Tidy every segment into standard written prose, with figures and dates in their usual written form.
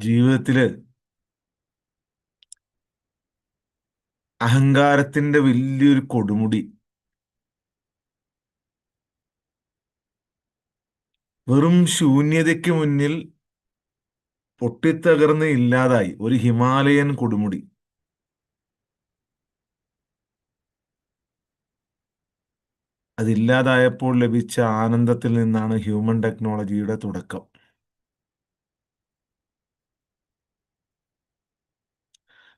ജീവിതത്തില് അഹങ്കാരത്തിന്റെ വലിയൊരു കൊടുമുടി, വെറും ശൂന്യതയ്ക്ക് മുന്നിൽ പൊട്ടിത്തകർന്ന് ഇല്ലാതായി ഒരു ഹിമാലയൻ കൊടുമുടി. അതില്ലാതായപ്പോൾ ലഭിച്ച ആനന്ദത്തിൽ നിന്നാണ് ഹ്യൂമൻ ടെക്നോളജിയുടെ തുടക്കം.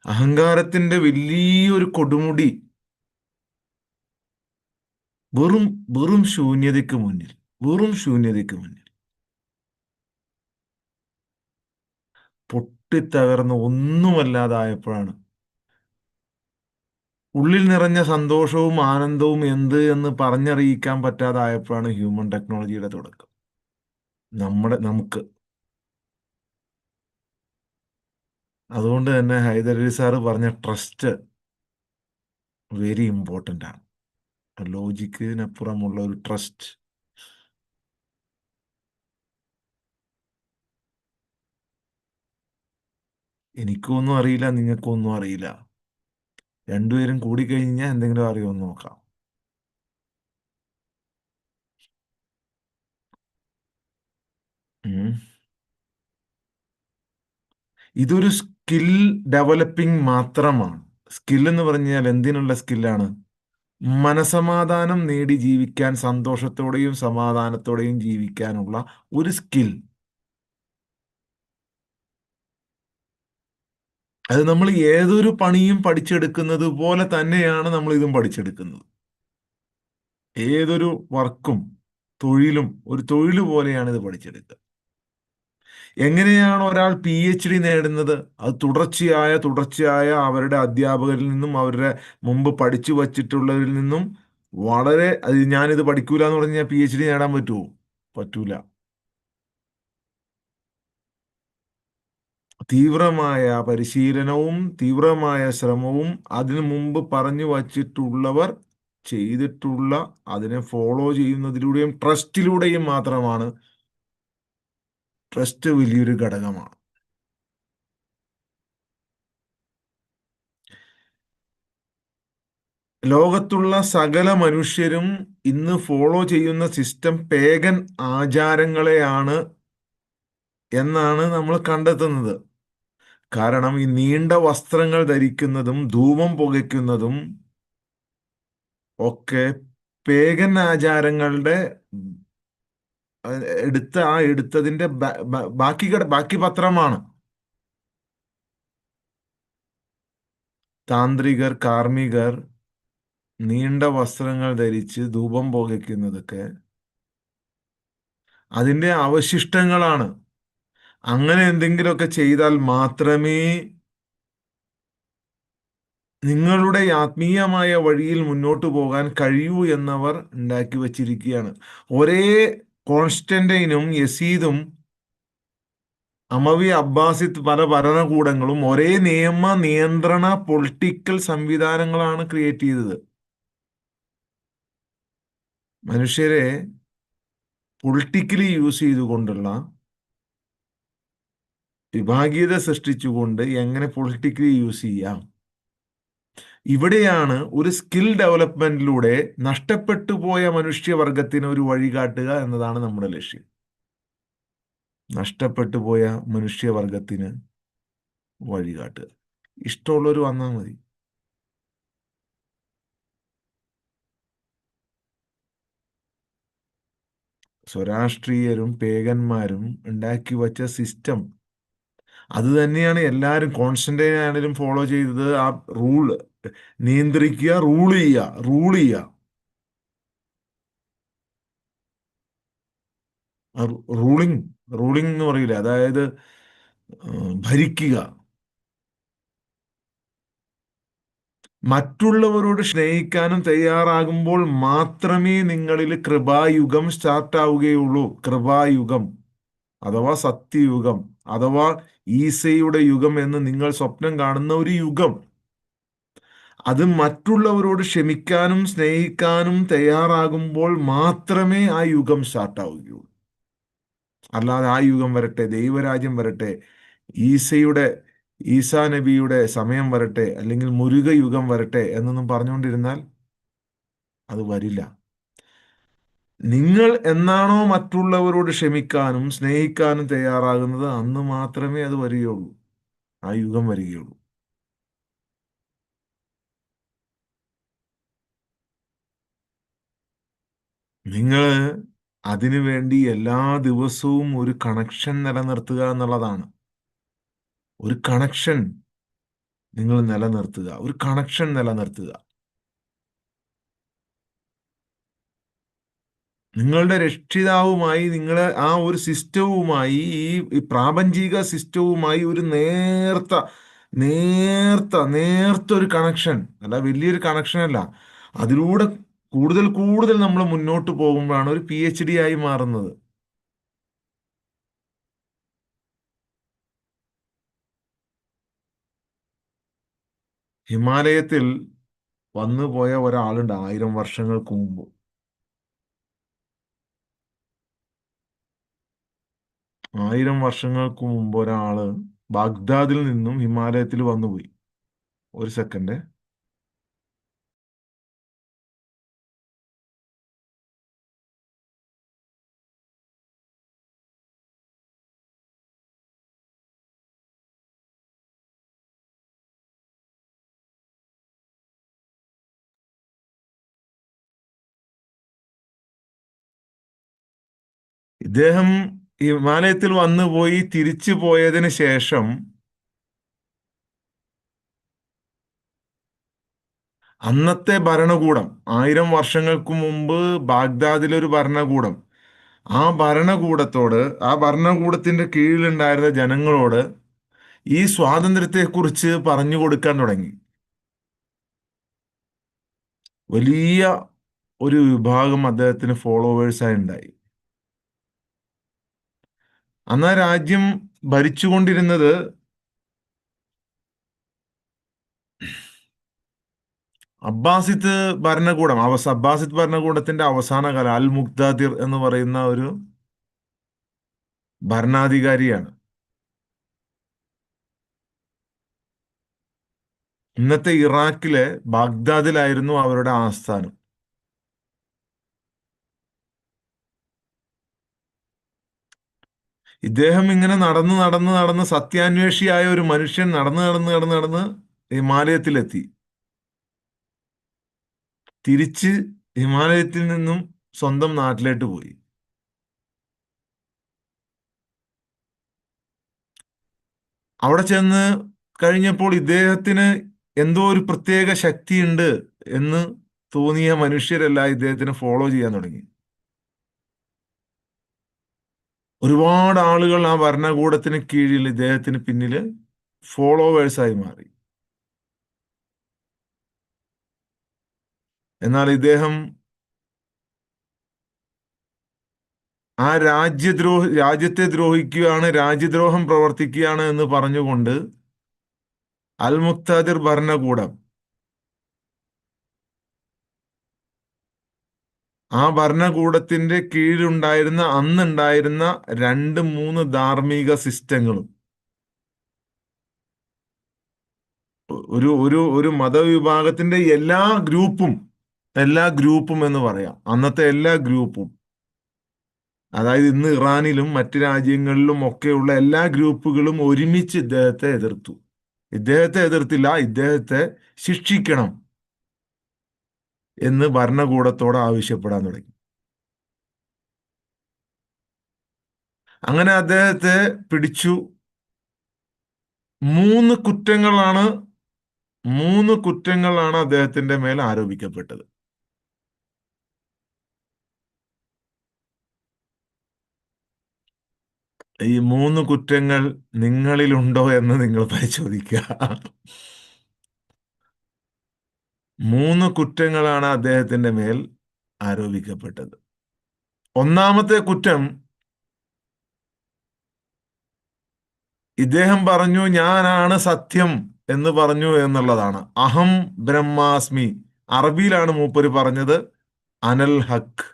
അഹങ്കാരത്തിന്റെ വലിയൊരു കൊടുമുടി, വെറും വെറും ശൂന്യതയ്ക്ക് മുന്നിൽ, വെറും ശൂന്യതയ്ക്ക് മുന്നിൽ പൊട്ടിത്തകർന്ന് ഒന്നുമല്ലാതായപ്പോഴാണ് ഉള്ളിൽ നിറഞ്ഞ സന്തോഷവും ആനന്ദവും എന്ത് എന്ന് പറഞ്ഞറിയിക്കാൻ പറ്റാതായപ്പോഴാണ് ഹ്യൂമൻ ടെക്നോളജിയുടെ തുടക്കം. നമുക്ക് അതുകൊണ്ട് തന്നെ ഹൈദരലി സാറ് പറഞ്ഞ ട്രസ്റ്റ് വെരി ഇമ്പോർട്ടൻ്റ് ആണ്. ലോജിക്കിനപ്പുറമുള്ള ഒരു ട്രസ്റ്റ്. എനിക്കും ഒന്നും അറിയില്ല, നിങ്ങൾക്കും ഒന്നും അറിയില്ല. രണ്ടുപേരും കൂടിക്കഴിഞ്ഞാൽ എന്തെങ്കിലും അറിയുമെന്ന് നോക്കാം. ഉം. ഇതൊരു സ്കിൽ ഡെവലപ്പിംഗ് മാത്രമാണ്. സ്കിൽ എന്ന് പറഞ്ഞാൽ എന്തിനുള്ള സ്കില്ലാണ്? മനസമാധാനം നേടി ജീവിക്കാൻ, സന്തോഷത്തോടെയും സമാധാനത്തോടെയും ജീവിക്കാനുള്ള ഒരു സ്കിൽ. അത് നമ്മൾ ഏതൊരു പണിയും പഠിച്ചെടുക്കുന്നത് പോലെ തന്നെയാണ് നമ്മൾ ഇതും പഠിച്ചെടുക്കുന്നത്. ഏതൊരു വർക്കും തൊഴിലും ഒരു തൊഴിൽ പോലെയാണ് ഇത് പഠിച്ചെടുക്കുക. എങ്ങനെയാണ് ഒരാൾ PhD നേടുന്നത്? അത് തുടർച്ചയായ അവരുടെ അധ്യാപകരിൽ നിന്നും അവരുടെ മുമ്പ് പഠിച്ചു വച്ചിട്ടുള്ളവരിൽ നിന്നും വളരെ അത് ഞാനിത് പഠിക്കൂല എന്ന് പറഞ്ഞാൽ PhD നേടാൻ പറ്റുമോ? പറ്റൂല. തീവ്രമായ പരിശീലനവും തീവ്രമായ ശ്രമവും അതിനു മുമ്പ് പറഞ്ഞു വച്ചിട്ടുള്ളവർ ചെയ്തിട്ടുള്ള അതിനെ ഫോളോ ചെയ്യുന്നതിലൂടെയും ട്രസ്റ്റിലൂടെയും മാത്രമാണ്. ട്രസ്റ്റ് വലിയൊരു ഘടകമാണ്. ലോകത്തുള്ള സകല മനുഷ്യരും ഇന്ന് ഫോളോ ചെയ്യുന്ന സിസ്റ്റം പേഗൻ ആചാരങ്ങളെയാണ് എന്നാണ് നമ്മൾ കണ്ടെത്തുന്നത്. കാരണം ഈ നീണ്ട വസ്ത്രങ്ങൾ ധരിക്കുന്നതും ധൂപം പുകയ്ക്കുന്നതും ഒക്കെ പേഗൻ ആചാരങ്ങളുടെ എടുത്തതിന്റെ ബാക്കി പത്രമാണ്. താന്ത്രികർ, കാർമ്മികർ നീണ്ട വസ്ത്രങ്ങൾ ധരിച്ച് ധൂപം പുകയ്ക്കുന്നതൊക്കെ അതിന്റെ അവശിഷ്ടങ്ങളാണ്. അങ്ങനെ എന്തെങ്കിലുമൊക്കെ ചെയ്താൽ മാത്രമേ നിങ്ങളുടെ ആത്മീയമായ വഴിയിൽ മുന്നോട്ട് പോകാൻ കഴിയൂ എന്നവർ ഉണ്ടാക്കി വച്ചിരിക്കുകയാണ്. ഒരേ കോൺസ്റ്റന്റൈനും യസീദും അമവി അബ്ബാസിദ് പല ഭരണകൂടങ്ങളും ഒരേ നിയമ നിയന്ത്രണ പൊളിറ്റിക്കൽ സംവിധാനങ്ങളാണ് ക്രിയേറ്റ് ചെയ്തത്. മനുഷ്യരെ പൊളിറ്റിക്കലി യൂസ് ചെയ്തുകൊണ്ടുള്ള വിഭാഗീയത സൃഷ്ടിച്ചുകൊണ്ട് എങ്ങനെ പൊളിറ്റിക്കലി യൂസ് ചെയ്യാം. ഇവിടെയാണ് ഒരു സ്കിൽ ഡെവലപ്മെന്റിലൂടെ നഷ്ടപ്പെട്ടു പോയ മനുഷ്യവർഗത്തിന് ഒരു വഴി കാട്ടുക എന്നതാണ് നമ്മുടെ ലക്ഷ്യം. നഷ്ടപ്പെട്ടു പോയ മനുഷ്യവർഗത്തിന് വഴി കാട്ടുക. ഇഷ്ടമുള്ളവർ വന്നാൽ മതി. സ്വരാഷ്ട്രീയരും പേഗന്മാരും ഉണ്ടാക്കി വച്ച സിസ്റ്റം അത് തന്നെയാണ് എല്ലാവരും. കോൺസ്റ്റന്റൈൻ ആണെങ്കിലും ഫോളോ ചെയ്തത് ആ റൂള് നിയന്ത്രിക്കുക, റൂൾ ചെയ്യുക. റൂളിങ് റൂളിംഗ് എന്ന് പറയില്ല, അതായത് ഭരിക്കുക. മറ്റുള്ളവരോട് സ്നേഹിക്കാനും തയ്യാറാകുമ്പോൾ മാത്രമേ നിങ്ങളിൽ കൃപായുഗം സ്റ്റാർട്ട് ആവുകയുള്ളൂ. കൃപായുഗം അഥവാ സത്യയുഗം അഥവാ ഈസയുടെ യുഗം എന്ന് നിങ്ങൾ സ്വപ്നം കാണുന്ന ഒരു യുഗം. അത് മറ്റുള്ളവരോട് ക്ഷമിക്കാനും സ്നേഹിക്കാനും തയ്യാറാകുമ്പോൾ മാത്രമേ ആ യുഗം സ്റ്റാർട്ട് ആവുകയുള്ളൂ. അല്ലാതെ ആ യുഗം വരട്ടെ, ദൈവരാജ്യം വരട്ടെ, ഈസയുടെ ഈസാ നബിയുടെ സമയം വരട്ടെ, അല്ലെങ്കിൽ മുരുക യുഗം വരട്ടെ എന്നൊന്നും പറഞ്ഞുകൊണ്ടിരുന്നാൽ അത് വരില്ല. നിങ്ങൾ എന്നാണോ മറ്റുള്ളവരോട് ക്ഷമിക്കാനും സ്നേഹിക്കാനും തയ്യാറാകുന്നത്, അന്ന് മാത്രമേ അത് വരികയുള്ളൂ, ആ യുഗം വരികയുള്ളൂ. നിങ്ങൾ അതിനു വേണ്ടി എല്ലാ ദിവസവും ഒരു കണക്ഷൻ നിലനിർത്തുക എന്നുള്ളതാണ്. ഒരു കണക്ഷൻ നിങ്ങൾ നിലനിർത്തുക, ഒരു കണക്ഷൻ നിലനിർത്തുക. നിങ്ങളുടെ രക്ഷിതാവുമായി, നിങ്ങളെ ആ ഒരു സിസ്റ്റവുമായി, ഈ പ്രാപഞ്ചിക സിസ്റ്റവുമായി ഒരു നേർത്ത ഒരു കണക്ഷൻ, അല്ല വലിയൊരു കണക്ഷൻ അല്ല. അതിലൂടെ കൂടുതൽ കൂടുതൽ നമ്മൾ മുന്നോട്ട് പോകുമ്പോഴാണ് ഒരു PhD ആയി മാറുന്നത്. ഹിമാലയത്തിൽ വന്നു പോയ ഒരാളുണ്ട് 1000 വർഷങ്ങൾക്ക് മുമ്പ്. 1000 വർഷങ്ങൾക്ക് മുമ്പ് ഒരാള് ബാഗ്ദാദിൽ നിന്നും ഹിമാലയത്തിൽ വന്നുപോയി. ഒരു സെക്കൻഡ്. ഇദ്ദേഹം ഹിമാലയത്തിൽ വന്നു പോയി തിരിച്ചു പോയതിന് ശേഷം അന്നത്തെ ഭരണകൂടം, 1000 വർഷങ്ങൾക്ക് മുമ്പ് ബാഗ്ദാദിലൊരു ഭരണകൂടം, ആ ഭരണകൂടത്തോട്, ആ ഭരണകൂടത്തിന്റെ കീഴിലുണ്ടായിരുന്ന ജനങ്ങളോട് ഈ സ്വാതന്ത്ര്യത്തെക്കുറിച്ച് പറഞ്ഞു കൊടുക്കാൻ തുടങ്ങി. വലിയ ഒരു വിഭാഗം അദ്ദേഹത്തിന് ഫോളോവേഴ്സായി ഉണ്ടായി. അന്ന് ആ രാജ്യം ഭരിച്ചുകൊണ്ടിരുന്നത് അബ്ബാസിദ് ഭരണകൂടം. അബ്ബാസിദ് ഭരണകൂടത്തിന്റെ അവസാന കാലം അൽ മുക്താദിർ എന്ന് പറയുന്ന ഒരു ഭരണാധികാരിയാണ്. ഇന്നത്തെ ഇറാഖിലെ ബാഗ്ദാദിലായിരുന്നു അവരുടെ ആസ്ഥാനം. ഇദ്ദേഹം ഇങ്ങനെ നടന്ന് നടന്ന് നടന്ന് സത്യാന്വേഷിയായ ഒരു മനുഷ്യൻ നടന്ന് നടന്ന് നടന്ന് നടന്ന് ഹിമാലയത്തിലെത്തി. തിരിച്ച് ഹിമാലയത്തിൽ നിന്നും സ്വന്തം നാട്ടിലേക്ക് പോയി. അവിടെ ചെന്ന് കഴിഞ്ഞപ്പോൾ ഇദ്ദേഹത്തിന് എന്തോ ഒരു പ്രത്യേക ശക്തിയുണ്ട് എന്ന് തോന്നിയ മനുഷ്യരെല്ലാം ഇദ്ദേഹത്തിനെ ഫോളോ ചെയ്യാൻ തുടങ്ങി. ഒരുപാട് ആളുകൾ ആ ഭരണകൂടത്തിന് കീഴിൽ ഇദ്ദേഹത്തിന് പിന്നിൽ ഫോളോവേഴ്സായി മാറി. എന്നാൽ ഇദ്ദേഹം ആ രാജ്യത്തെ ദ്രോഹിക്കുകയാണ്, രാജ്യദ്രോഹം പ്രവർത്തിക്കുകയാണ് എന്ന് പറഞ്ഞുകൊണ്ട് അൽ മുക്താദിർ ഭരണകൂടം ആ ഭരണകൂടത്തിന്റെ കീഴിലുണ്ടായിരുന്ന അന്നുണ്ടായിരുന്ന 2-3 ധാർമ്മിക സിസ്റ്റങ്ങളും, ഒരു ഒരു ഒരു മതവിഭാഗത്തിന്റെ എല്ലാ ഗ്രൂപ്പും എന്ന് പറയാം, അന്നത്തെ എല്ലാ ഗ്രൂപ്പും, അതായത് ഇന്ന് ഇറാനിലും മറ്റ് രാജ്യങ്ങളിലും ഒക്കെയുള്ള എല്ലാ ഗ്രൂപ്പുകളും ഒരുമിച്ച് ഇദ്ദേഹത്തെ എതിർത്തു. ഇദ്ദേഹത്തെ എതിർത്തില്ല, ഇദ്ദേഹത്തെ ശിക്ഷിക്കണം എന്ന് ഭരണകൂടത്തോട് ആവശ്യപ്പെടാൻ തുടങ്ങി. അങ്ങനെ അദ്ദേഹത്തെ പിടിച്ചു. മൂന്ന് കുറ്റങ്ങളാണ് മൂന്ന് കുറ്റങ്ങളാണ് അദ്ദേഹത്തിന്റെ മേൽ ആരോപിക്കപ്പെട്ടത്. ഈ മൂന്ന് കുറ്റങ്ങൾ നിങ്ങളിലുണ്ടോ എന്ന് നിങ്ങൾ പരിശോധിക്കുക. മൂന്ന് കുറ്റങ്ങളാണ് അദ്ദേഹത്തിന്റെ മേൽ ആരോപിക്കപ്പെട്ടത്. ഒന്നാമത്തെ കുറ്റം, ഇദ്ദേഹം പറഞ്ഞു ഞാനാണ് സത്യം എന്ന് പറഞ്ഞു എന്നുള്ളതാണ്. അഹം ബ്രഹ്മാസ്മി. അറബിയിലാണ് മൂപ്പര് പറഞ്ഞത്, അനൽ ഹക്ക്,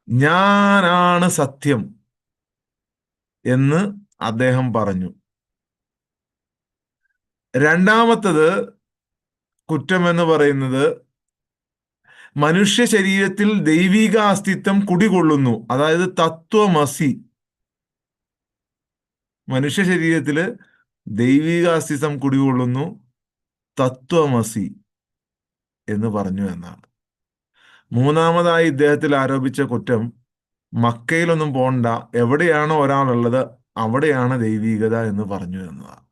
ഞാനാണ് സത്യം എന്ന് അദ്ദേഹം പറഞ്ഞു. രണ്ടാമത്തത് കുറ്റം എന്ന് പറയുന്നത്, മനുഷ്യ ശരീരത്തിൽ ദൈവിക അസ്തിത്വം കുടികൊള്ളുന്നു. അതായത് തത്വമസി. മനുഷ്യ ശരീരത്തില് ദൈവിക അസ്തിത്വം കുടികൊള്ളുന്നു, തത്വമസി എന്ന് പറഞ്ഞു എന്നാണ്. മൂന്നാമതായി ഇദ്ദേഹത്തിൽ ആരോപിച്ച കുറ്റം, മക്കയിലൊന്നും പോണ്ട, എവിടെയാണോ ഒരാളുള്ളത് അവിടെയാണ് ദൈവികത എന്ന് പറഞ്ഞു എന്നതാണ്.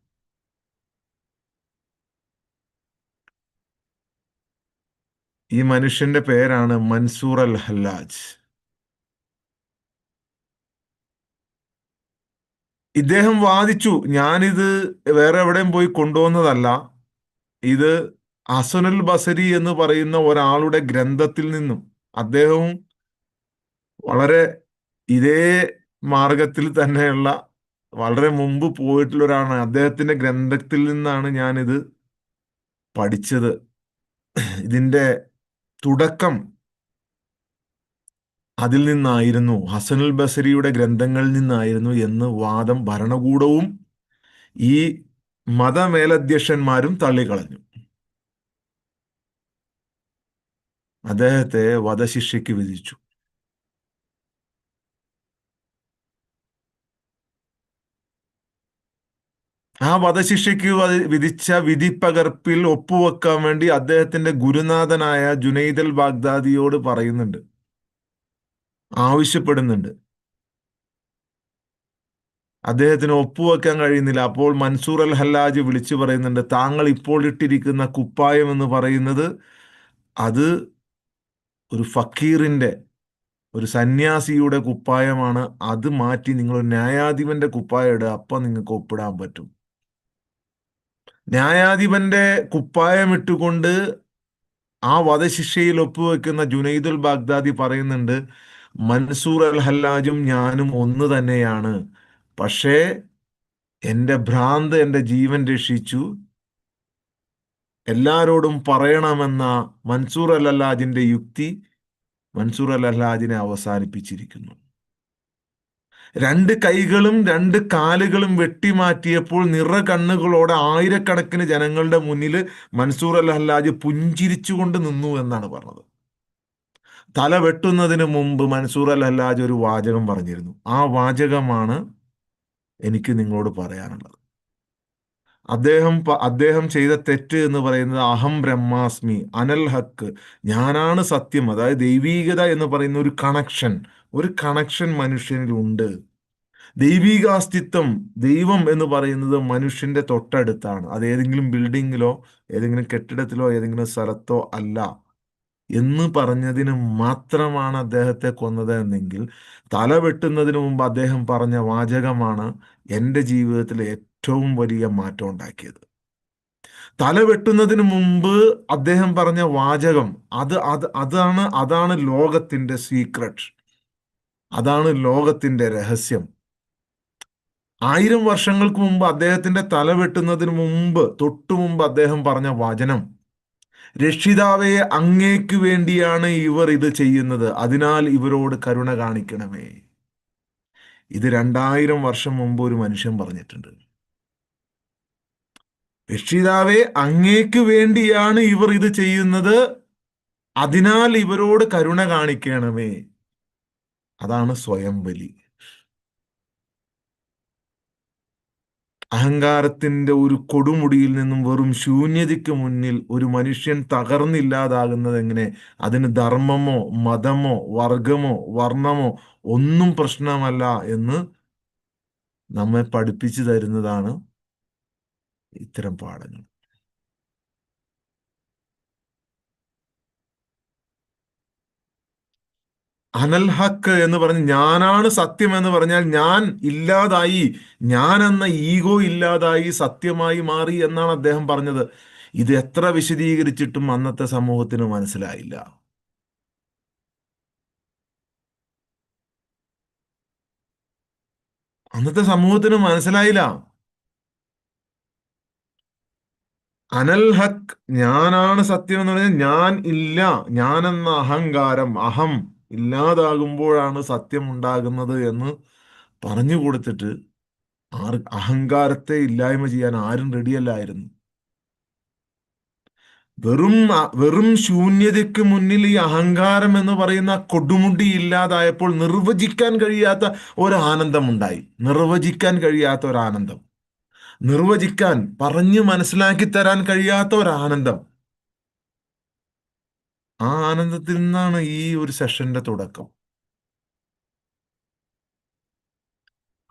ഈ മനുഷ്യന്റെ പേരാണ് മൻസൂർ അൽ ഹല്ലാജ്. ഇദ്ദേഹം വാദിച്ചു, ഞാനിത് വേറെ എവിടെയും പോയി കൊണ്ടുവന്നതല്ല, ഇത് ഹസനുൽ ബസരി എന്ന് പറയുന്ന ഒരാളുടെ ഗ്രന്ഥത്തിൽ നിന്നും, അദ്ദേഹവും വളരെ ഇതേ മാർഗത്തിൽ തന്നെയുള്ള വളരെ മുമ്പ് പോയിട്ടുള്ള ഒരാളാണ്, അദ്ദേഹത്തിന്റെ ഗ്രന്ഥത്തിൽ നിന്നാണ് ഞാനിത് പഠിച്ചത്, ഇതിന്റെ തുടക്കം അതിൽ നിന്നായിരുന്നു, ഹസനുൽ ബസരിയുടെ ഗ്രന്ഥങ്ങളിൽ നിന്നായിരുന്നു എന്ന് വാദം ഭരണകൂടവും ഈ മതമേലധ്യക്ഷന്മാരും തള്ളിക്കളഞ്ഞു. അദ്ദേഹത്തെ വധശിക്ഷയ്ക്ക് വിധിച്ചു. ആ വധശിക്ഷയ്ക്ക് വിധിച്ച വിധിപ്പകർപ്പിൽ ഒപ്പുവെക്കാൻ വേണ്ടി അദ്ദേഹത്തിന്റെ ഗുരുനാഥനായ ജുനൈദ് അൽ ബാഗ്ദാദിയോട് പറയുന്നുണ്ട്, ആവശ്യപ്പെടുന്നുണ്ട്. അദ്ദേഹത്തിന് ഒപ്പുവെക്കാൻ കഴിയുന്നില്ല. അപ്പോൾ മൻസൂർ അൽ ഹല്ലാജ് വിളിച്ചു പറയുന്നുണ്ട്, താങ്കൾ ഇപ്പോൾ ഇട്ടിരിക്കുന്ന കുപ്പായം എന്ന് പറയുന്നത് അത് ഒരു ഫക്കീറിന്റെ, ഒരു സന്യാസിയുടെ കുപ്പായമാണ്. അത് മാറ്റി നിങ്ങൾ ഒരു ന്യായാധിപന്റെ കുപ്പായം ഇടുക, അപ്പൊ നിങ്ങൾക്ക് ഒപ്പിടാൻ പറ്റും. ന്യായാധിപന്റെ കുപ്പായം ഇട്ടുകൊണ്ട് ആ വധശിക്ഷയിൽ ഒപ്പുവെക്കുന്ന ജുനൈദുൽ ബാഗ്ദാദി പറയുന്നുണ്ട്, മൻസൂർ അൽ ഹല്ലാജും ഞാനും ഒന്ന് തന്നെയാണ്. പക്ഷേ എന്റെ ഭ്രാന്ത് എന്റെ ജീവൻ രക്ഷിച്ചു. എല്ലാരോടും പറയണമെന്ന മൻസൂർ അൽ ഹല്ലാജിന്റെ യുക്തി മൻസൂർ അൽ ഹല്ലാജിനെ അവസാനിപ്പിച്ചിരിക്കുന്നു. രണ്ട് കൈകളും രണ്ട് കാലുകളും വെട്ടിമാറ്റിയപ്പോൾ നിറ കണ്ണുകളോടെ ആയിരക്കണക്കിന് ജനങ്ങളുടെ മുന്നിൽ മൻസൂർ അൽ ഹല്ലാജ് പുഞ്ചിരിച്ചുകൊണ്ട് നിന്നു എന്നാണ് പറഞ്ഞത്. തല വെട്ടുന്നതിന് മുമ്പ് മൻസൂർ അൽ ഹല്ലാജ് ഒരു വാചകം പറഞ്ഞിരുന്നു. ആ വാചകമാണ് എനിക്ക് നിങ്ങളോട് പറയാനുള്ളത്. അദ്ദേഹം ചെയ്ത തെറ്റ് എന്ന് പറയുന്നത് അഹം ബ്രഹ്മാസ്മി അനൽ ഹക്ക്, ഞാനാണ് സത്യം. അതായത് ദൈവീകത എന്ന് പറയുന്ന ഒരു കണക്ഷൻ മനുഷ്യനിലുണ്ട്. ദൈവിക അസ്തിത്വം, ദൈവം എന്ന് പറയുന്നത് മനുഷ്യന്റെ തൊട്ടടുത്താണ്. അത് ഏതെങ്കിലും ബിൽഡിങ്ങിലോ ഏതെങ്കിലും കെട്ടിടത്തിലോ ഏതെങ്കിലും സ്ഥലത്തോ അല്ല എന്ന് പറഞ്ഞതിന് മാത്രമാണ് അദ്ദേഹത്തെ കൊന്നത് എന്നെങ്കിൽ, തല വെട്ടുന്നതിന് മുമ്പ് അദ്ദേഹം പറഞ്ഞ വാചകമാണ് എൻ്റെ ജീവിതത്തിൽ ഏറ്റവും വലിയ മാറ്റം ഉണ്ടാക്കിയത്. തല വെട്ടുന്നതിന് മുമ്പ് അദ്ദേഹം പറഞ്ഞ വാചകം, അതാണ് ലോകത്തിന്റെ സീക്രട്ട്, അതാണ് ലോകത്തിന്റെ രഹസ്യം. 1000 വർഷങ്ങൾക്ക് മുമ്പ് അദ്ദേഹത്തിന്റെ തല വെട്ടുന്നതിന് മുമ്പ്, തൊട്ടു മുമ്പ് അദ്ദേഹം പറഞ്ഞ വചനം, രക്ഷിതാവേ അങ്ങേക്ക് വേണ്ടിയാണ് ഇവർ ഇത് ചെയ്യുന്നത്, അതിനാൽ ഇവരോട് കരുണ കാണിക്കണമേ. ഇത് 2000 വർഷം മുമ്പ് ഒരു മനുഷ്യൻ പറഞ്ഞിട്ടുണ്ട്. രക്ഷിതാവേ അങ്ങേക്ക് വേണ്ടിയാണ് ഇവർ ഇത് ചെയ്യുന്നത്, അതിനാൽ ഇവരോട് കരുണ കാണിക്കണമേ. അതാണ് സ്വയം ബലി. അഹങ്കാരത്തിന്റെ ഒരു കൊടുമുടിയിൽ നിന്നും വെറും ശൂന്യതയ്ക്ക് മുന്നിൽ ഒരു മനുഷ്യൻ തകർന്നില്ലാതാകുന്നത് എങ്ങനെ? അതിന് ധർമ്മമോ മതമോ വർഗമോ വർണ്ണമോ ഒന്നും പ്രശ്നമല്ല എന്ന് നമ്മെ പഠിപ്പിച്ചു തരുന്നതാണ് ഇത്തരം പാഠങ്ങൾ. അനൽ ഹക്ക് എന്ന് പറഞ്ഞ്, ഞാനാണ് സത്യം എന്ന് പറഞ്ഞാൽ ഞാൻ ഇല്ലാതായി, ഞാൻ എന്ന ഈഗോ ഇല്ലാതായി, സത്യമായി മാറി എന്നാണ് അദ്ദേഹം പറഞ്ഞത്. ഇത് എത്ര വിശദീകരിച്ചിട്ടും അന്നത്തെ സമൂഹത്തിന് മനസ്സിലായില്ല. അന്നത്തെ സമൂഹത്തിന് മനസ്സിലായില്ല. അനൽ ഹക്ക്, ഞാനാണ് സത്യം എന്ന് പറഞ്ഞാൽ ഞാൻ ഇല്ല, ഞാൻ എന്ന അഹങ്കാരം, അഹം ഇല്ലാതാകുമ്പോഴാണ് സത്യം ഉണ്ടാകുന്നത് എന്ന് പറഞ്ഞു കൊടുത്തിട്ട് അഹങ്കാരത്തെ ഇല്ലായ്മ ചെയ്യാൻ ആരും റെഡിയല്ലായിരുന്നു. വെറും ശൂന്യതയ്ക്ക് മുന്നിൽ ഈ അഹങ്കാരം എന്ന് പറയുന്ന കൊടുമുടി ഇല്ലാതായപ്പോൾ നിർവചിക്കാൻ കഴിയാത്ത ഒരു ആനന്ദം ഉണ്ടായി. നിർവചിക്കാൻ കഴിയാത്ത ഒരു ആനന്ദം, നിർവചിക്കാൻ പറഞ്ഞു മനസ്സിലാക്കി തരാൻ കഴിയാത്ത ഒരു ആനന്ദം. ആ ആനന്ദത്തിൽ നിന്നാണ് ഈ ഒരു സെഷന്റെ തുടക്കം.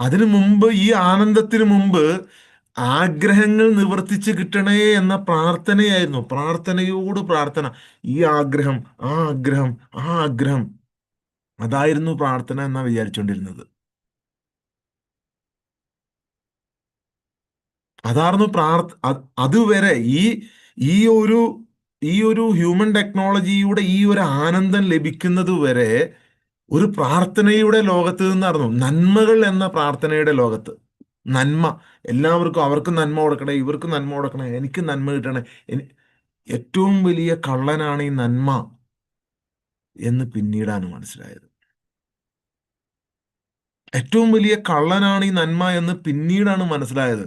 അതിനു മുമ്പ്, ഈ ആനന്ദത്തിന് മുമ്പ് ആഗ്രഹങ്ങൾ നിവർത്തിച്ച് കിട്ടണേ എന്ന പ്രാർത്ഥനയായിരുന്നു. പ്രാർത്ഥനയോട് പ്രാർത്ഥന. ഈ ആഗ്രഹം, ആ ആഗ്രഹം, ആ ആഗ്രഹം, അതായിരുന്നു പ്രാർത്ഥന എന്നാ വിചാരിച്ചുകൊണ്ടിരുന്നത്. അതായിരുന്നു അതുവരെ ഈ ഈ ഒരു ഈ ഒരു ഹ്യൂമൻ ടെക്നോളജിയുടെ ഈ ഒരു ആനന്ദം ലഭിക്കുന്നത് വരെ ഒരു പ്രാർത്ഥനയുടെ ലോകത്ത് നിന്നായിരുന്നു. നന്മകൾ എന്ന പ്രാർത്ഥനയുടെ ലോകത്ത്. നന്മ, എല്ലാവർക്കും, അവർക്ക് നന്മ കൊടുക്കണേ, ഇവർക്ക് നന്മ കൊടുക്കണേ, എനിക്ക് നന്മ കിട്ടണേ. ഏറ്റവും വലിയ കള്ളനാണ് ഈ നന്മ എന്ന് പിന്നീടാണ് മനസ്സിലായത്. ഏറ്റവും വലിയ കള്ളനാണ് ഈ നന്മ എന്ന് പിന്നീടാണ് മനസ്സിലായത്.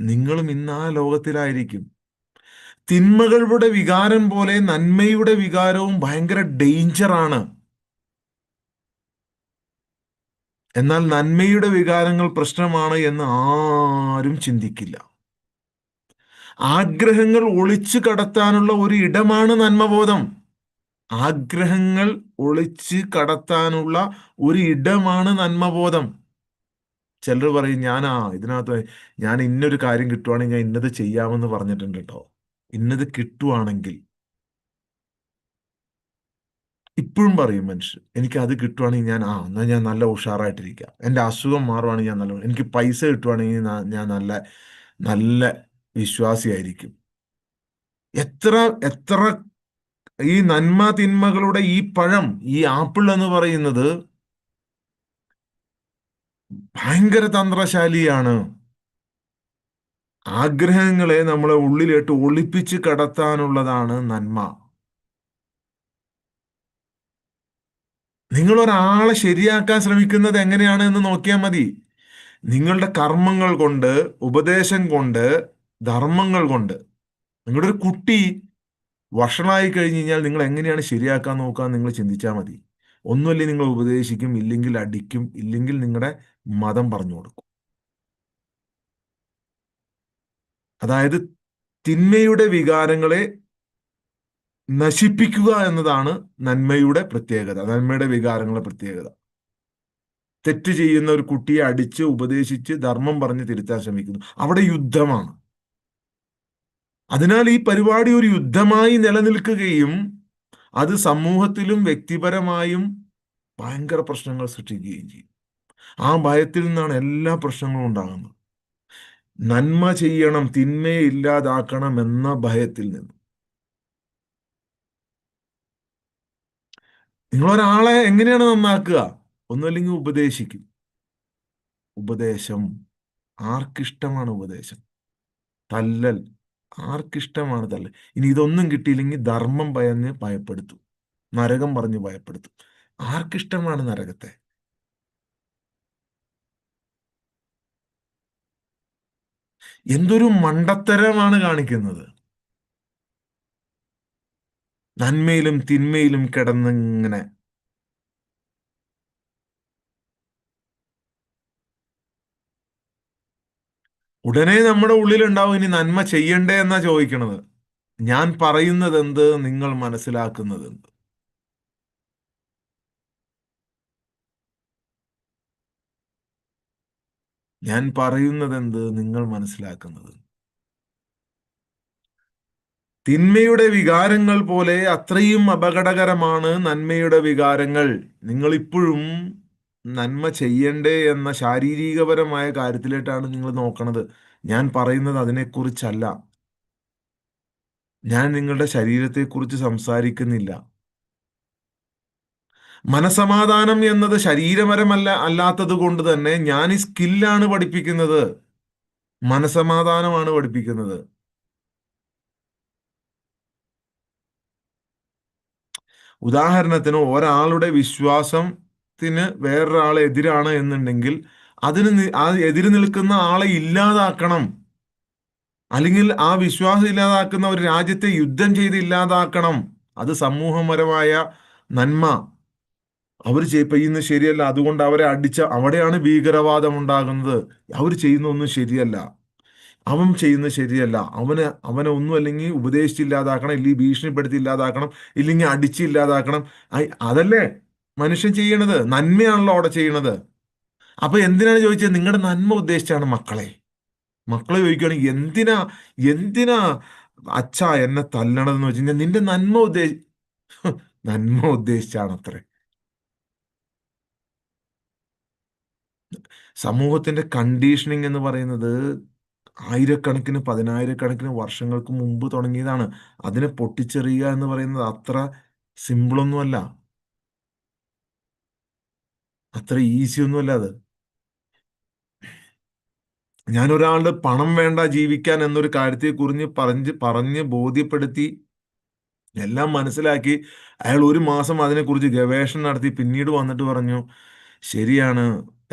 നിങ്ങളും ഇന്ന് ആ ലോകത്തിലായിരിക്കും. തിന്മകളുടെ വികാരം പോലെ നന്മയുടെ വികാരവും ഭയങ്കര ഡേഞ്ചറാണ്. എന്നാൽ നന്മയുടെ വികാരങ്ങൾ പ്രശ്നമാണ് എന്ന് ആരും ചിന്തിക്കില്ല. ആഗ്രഹങ്ങൾ ഒളിച്ചു കടത്താനുള്ള ഒരു ഇടമാണ് നന്മബോധം. ആഗ്രഹങ്ങൾ ഒളിച്ച് കടത്താനുള്ള ഒരു ഇടമാണ് നന്മബോധം. ചിലർ പറയും, ഇതിനകത്ത് ഞാൻ ഇന്നൊരു കാര്യം കിട്ടുവാണെങ്കിൽ ഞാൻ ഇന്നത് ചെയ്യാമെന്ന് പറഞ്ഞിട്ടുണ്ട് കേട്ടോ. ഇന്നത് കിട്ടുവാണെങ്കിൽ, ഇപ്പോഴും പറയും മനുഷ്യർ, എനിക്ക് അത് കിട്ടുവാണെങ്കിൽ എന്നാൽ ഞാൻ നല്ല ഉഷാറായിട്ടിരിക്കാം. എൻ്റെ അസുഖം മാറുവാണെങ്കിൽ ഞാൻ എനിക്ക് പൈസ കിട്ടുവാണെങ്കിൽ ഞാൻ നല്ല നല്ല വിശ്വാസിയായിരിക്കും. എത്ര എത്ര ഈ നന്മ തിന്മകളുടെ ഈ പഴം, ഈ ആപ്പിൾ എന്ന് പറയുന്നത് ഭയങ്കര തന്ത്രശാലിയാണ്. ആഗ്രഹങ്ങളെ നമ്മളെ ഉള്ളിലേട്ട് ഒളിപ്പിച്ച് കടത്താനുള്ളതാണ് നന്മ. നിങ്ങൾ ഒരാളെ ശരിയാക്കാൻ ശ്രമിക്കുന്നത് എങ്ങനെയാണ് എന്ന് നോക്കിയാൽ മതി. നിങ്ങളുടെ കർമ്മങ്ങൾ കൊണ്ട്, ഉപദേശം കൊണ്ട്, ധർമ്മങ്ങൾ കൊണ്ട്. നിങ്ങളുടെ ഒരു കുട്ടി വഷളായി കഴിഞ്ഞ് കഴിഞ്ഞാൽ നിങ്ങൾ എങ്ങനെയാണ് ശരിയാക്കാൻ നോക്കാൻ നിങ്ങൾ ചിന്തിച്ചാൽ മതി. ഒന്നുമില്ലെങ്കിൽ നിങ്ങൾ ഉപദേശിക്കും, ഇല്ലെങ്കിൽ അടിക്കും, ഇല്ലെങ്കിൽ നിങ്ങളുടെ മതം പറഞ്ഞു കൊടുക്കും. അതായത് തിന്മയുടെ വികാരങ്ങളെ നശിപ്പിക്കുക എന്നതാണ് നന്മയുടെ പ്രത്യേകത, നന്മയുടെ വികാരങ്ങളുടെ പ്രത്യേകത. തെറ്റ് ചെയ്യുന്ന ഒരു കുട്ടിയെ അടിച്ച് ഉപദേശിച്ച് ധർമ്മം പറഞ്ഞ് തിരുത്താൻ ശ്രമിക്കുന്നു. അവിടെ യുദ്ധമാണ്. അതിനാൽ ഈ പരിപാടി ഒരു യുദ്ധമായി നിലനിൽക്കുകയും അത് സമൂഹത്തിലും വ്യക്തിപരമായും ഭയങ്കര പ്രശ്നങ്ങൾ സൃഷ്ടിക്കുകയും ചെയ്യും. ആ ഭയത്തിൽ നിന്നാണ് എല്ലാ പ്രശ്നങ്ങളും ഉണ്ടാകുന്നത്. നന്മ ചെയ്യണം, തിന്മയെ ഇല്ലാതാക്കണം എന്ന ഭയത്തിൽ നിന്ന്. നിങ്ങളൊരാളെ എങ്ങനെയാണ് നന്നാക്കുക? ഒന്നുമില്ലെങ്കിൽ ഉപദേശിക്കും. ഉപദേശം, ആർക്കിഷ്ടമാണ് ഉപദേശം? തല്ലൽ, ആർക്കിഷ്ടമാണ് തല്ലൽ? ഇനി ഇതൊന്നും കിട്ടിയില്ലെങ്കിൽ ധർമ്മം ഭയന്ന് ഭയപ്പെടുത്തും, നരകം പറഞ്ഞ് ഭയപ്പെടുത്തും. ആർക്കിഷ്ടമാണ് നരകത്തെ? എന്തൊരു മണ്ടത്തരമാണ് കാണിക്കുന്നത്. നന്മയിലും തിന്മയിലും കിടന്നിങ്ങനെ. ഉടനെ നമ്മുടെ ഉള്ളിലുണ്ടാവും, ഇനി നന്മ ചെയ്യണ്ടേ എന്നാ ചോദിക്കണത്. ഞാൻ പറയുന്നത് എന്ത്, നിങ്ങൾ മനസ്സിലാക്കുന്നത് എന്ത്? ഞാൻ പറയുന്നത് എന്ത്, നിങ്ങൾ മനസ്സിലാക്കുന്നത്? തിന്മയുടെ വികാരങ്ങൾ പോലെ അത്രയും അപകടകരമാണ് നന്മയുടെ വികാരങ്ങൾ. നിങ്ങളിപ്പോഴും നന്മ ചെയ്യണ്ടേ എന്ന ശാരീരികപരമായ കാര്യത്തിലേട്ടാണ് നിങ്ങൾ നോക്കണത്. ഞാൻ പറയുന്നത് അതിനെക്കുറിച്ചല്ല. ഞാൻ നിങ്ങളുടെ ശരീരത്തെക്കുറിച്ച് സംസാരിക്കുന്നില്ല. മനസമാധാനം എന്നത് അല്ലാത്തത് കൊണ്ട് തന്നെ ഞാൻ ഈ സ്കില്ലാണ് പഠിപ്പിക്കുന്നത്. മനസമാധാനമാണ് പഠിപ്പിക്കുന്നത്. ഉദാഹരണത്തിന്, ഒരാളുടെ വിശ്വാസത്തിന് വേറൊരാൾ എതിരാണ് എന്നുണ്ടെങ്കിൽ ആ എതിര് നിൽക്കുന്ന ആളെ ഇല്ലാതാക്കണം. അല്ലെങ്കിൽ ആ വിശ്വാസം ഇല്ലാതാക്കുന്ന ഒരു രാജ്യത്തെ യുദ്ധം ചെയ്ത് ഇല്ലാതാക്കണം. അത് സമൂഹപരമായ നന്മ അവർ ചെയ്യുന്നത് ശരിയല്ല, അതുകൊണ്ട് അവരെ അടിച്ച അവിടെയാണ് ഭീകരവാദം ഉണ്ടാകുന്നത്. അവർ ചെയ്യുന്നൊന്നും ശരിയല്ല, അവൻ ചെയ്യുന്നത് ശരിയല്ല, അവനെ ഒന്നും അല്ലെങ്കിൽ ഉപദേശിച്ചില്ലാതാക്കണം, ഇല്ലെങ്കിൽ ഭീഷണിപ്പെടുത്തി ഇല്ലാതാക്കണം, ഇല്ലെങ്കിൽ അടിച്ചില്ലാതാക്കണം. അതല്ലേ മനുഷ്യൻ ചെയ്യണത്? നന്മയാണല്ലോ അവിടെ ചെയ്യണത്. അപ്പൊ എന്തിനാണ് ചോദിച്ചത്? നിങ്ങളുടെ നന്മ ഉദ്ദേശിച്ചാണ് മക്കളെ. മക്കളെ ചോദിക്കുകയാണെങ്കിൽ എന്തിനാ, എന്തിനാ അച്ഛാ എന്നെ തല്ലണതെന്ന് വെച്ച് കഴിഞ്ഞാൽ നിന്റെ നന്മ നന്മ ഉദ്ദേശിച്ചാണ് അത്രേ. സമൂഹത്തിന്റെ കണ്ടീഷനിങ് എന്ന് പറയുന്നത് ആയിരക്കണക്കിന് പതിനായിരക്കണക്കിന് വർഷങ്ങൾക്ക് മുമ്പ് തുടങ്ങിയതാണ്. അതിനെ പൊട്ടിച്ചെറിയുക എന്ന് പറയുന്നത് അത്ര സിമ്പിളൊന്നുമല്ല, അത്ര ഈസി ഒന്നുമല്ല അത്. ഞാൻ ഒരാളുടെ പണം വേണ്ട ജീവിക്കാൻ എന്നൊരു കാര്യത്തെ കുറിച്ച് പറഞ്ഞ് ബോധ്യപ്പെടുത്തി എല്ലാം മനസ്സിലാക്കി അയാൾ ഒരു മാസം അതിനെക്കുറിച്ച് ഗവേഷണം നടത്തി പിന്നീട് വന്നിട്ട് പറഞ്ഞു, ശരിയാണ്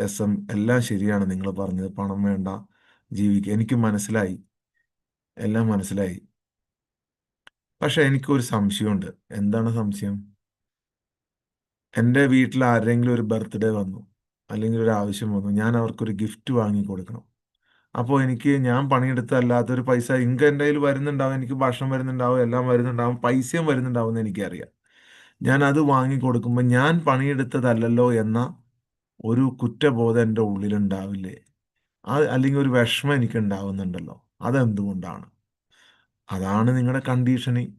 എസ് എം, എല്ലാം ശരിയാണ് നിങ്ങൾ പറഞ്ഞത്, പണം വേണ്ട ജീവിക്കുക, എനിക്ക് മനസ്സിലായി, എല്ലാം മനസ്സിലായി. പക്ഷെ എനിക്കൊരു സംശയമുണ്ട്. എന്താണ് സംശയം? എൻ്റെ വീട്ടിൽ ആരെങ്കിലും ഒരു ബർത്ത്ഡേ വന്നു, അല്ലെങ്കിൽ ഒരു ആവശ്യം വന്നു, ഞാൻ അവർക്കൊരു ഗിഫ്റ്റ് വാങ്ങി കൊടുക്കണം. അപ്പോൾ എനിക്ക് ഞാൻ പണിയെടുത്തല്ലാത്തൊരു പൈസ ഇൻകം എൻ്റെ കയ്യിൽ വരുന്നുണ്ടാവും, എനിക്ക് ഭക്ഷണം വരുന്നുണ്ടാവും, എല്ലാം വരുന്നുണ്ടാവും, പൈസയും വരുന്നുണ്ടാവും എന്ന് എനിക്കറിയാം. ഞാൻ അത് വാങ്ങിക്കൊടുക്കുമ്പോൾ ഞാൻ പണിയെടുത്തതല്ലല്ലോ എന്ന ഒരു കുറ്റബോധം എൻ്റെ ഉള്ളിലുണ്ടാവില്ലേ? അല്ലെങ്കിൽ ഒരു വിഷമം എനിക്ക് ഉണ്ടാവുന്നുണ്ടല്ലോ. അതെന്തുകൊണ്ടാണ്? അതാണ് നിങ്ങളുടെ കണ്ടീഷനിങ്.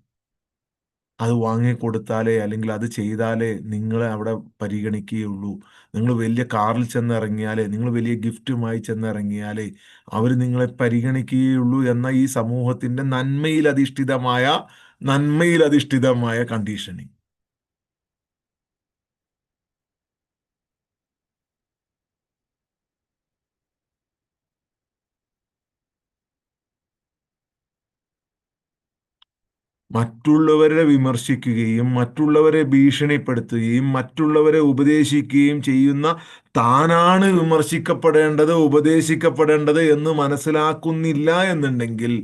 അത് വാങ്ങിക്കൊടുത്താലേ അല്ലെങ്കിൽ അത് ചെയ്താലേ നിങ്ങളെ അവിടെ പരിഗണിക്കുകയുള്ളൂ. നിങ്ങൾ വലിയ കാറിൽ ചെന്നിറങ്ങിയാലേ, നിങ്ങൾ വലിയ ഗിഫ്റ്റുമായി ചെന്നിറങ്ങിയാലേ അവർ നിങ്ങളെ പരിഗണിക്കുകയുള്ളൂ എന്ന ഈ സമൂഹത്തിന്റെ നന്മയിൽ അധിഷ്ഠിതമായ കണ്ടീഷനിങ്. മറ്റുള്ളവരെ വിമർശിക്കുകയും മറ്റുള്ളവരെ ഭീഷണിപ്പെടുത്തുകയും മറ്റുള്ളവരെ ഉപദേശിക്കുകയും ചെയ്യുന്ന താനാണ് വിമർശിക്കപ്പെടേണ്ടത്, ഉപദേശിക്കപ്പെടേണ്ടത് എന്ന് മനസ്സിലാക്കുന്നില്ല എന്നുണ്ടെങ്കിൽ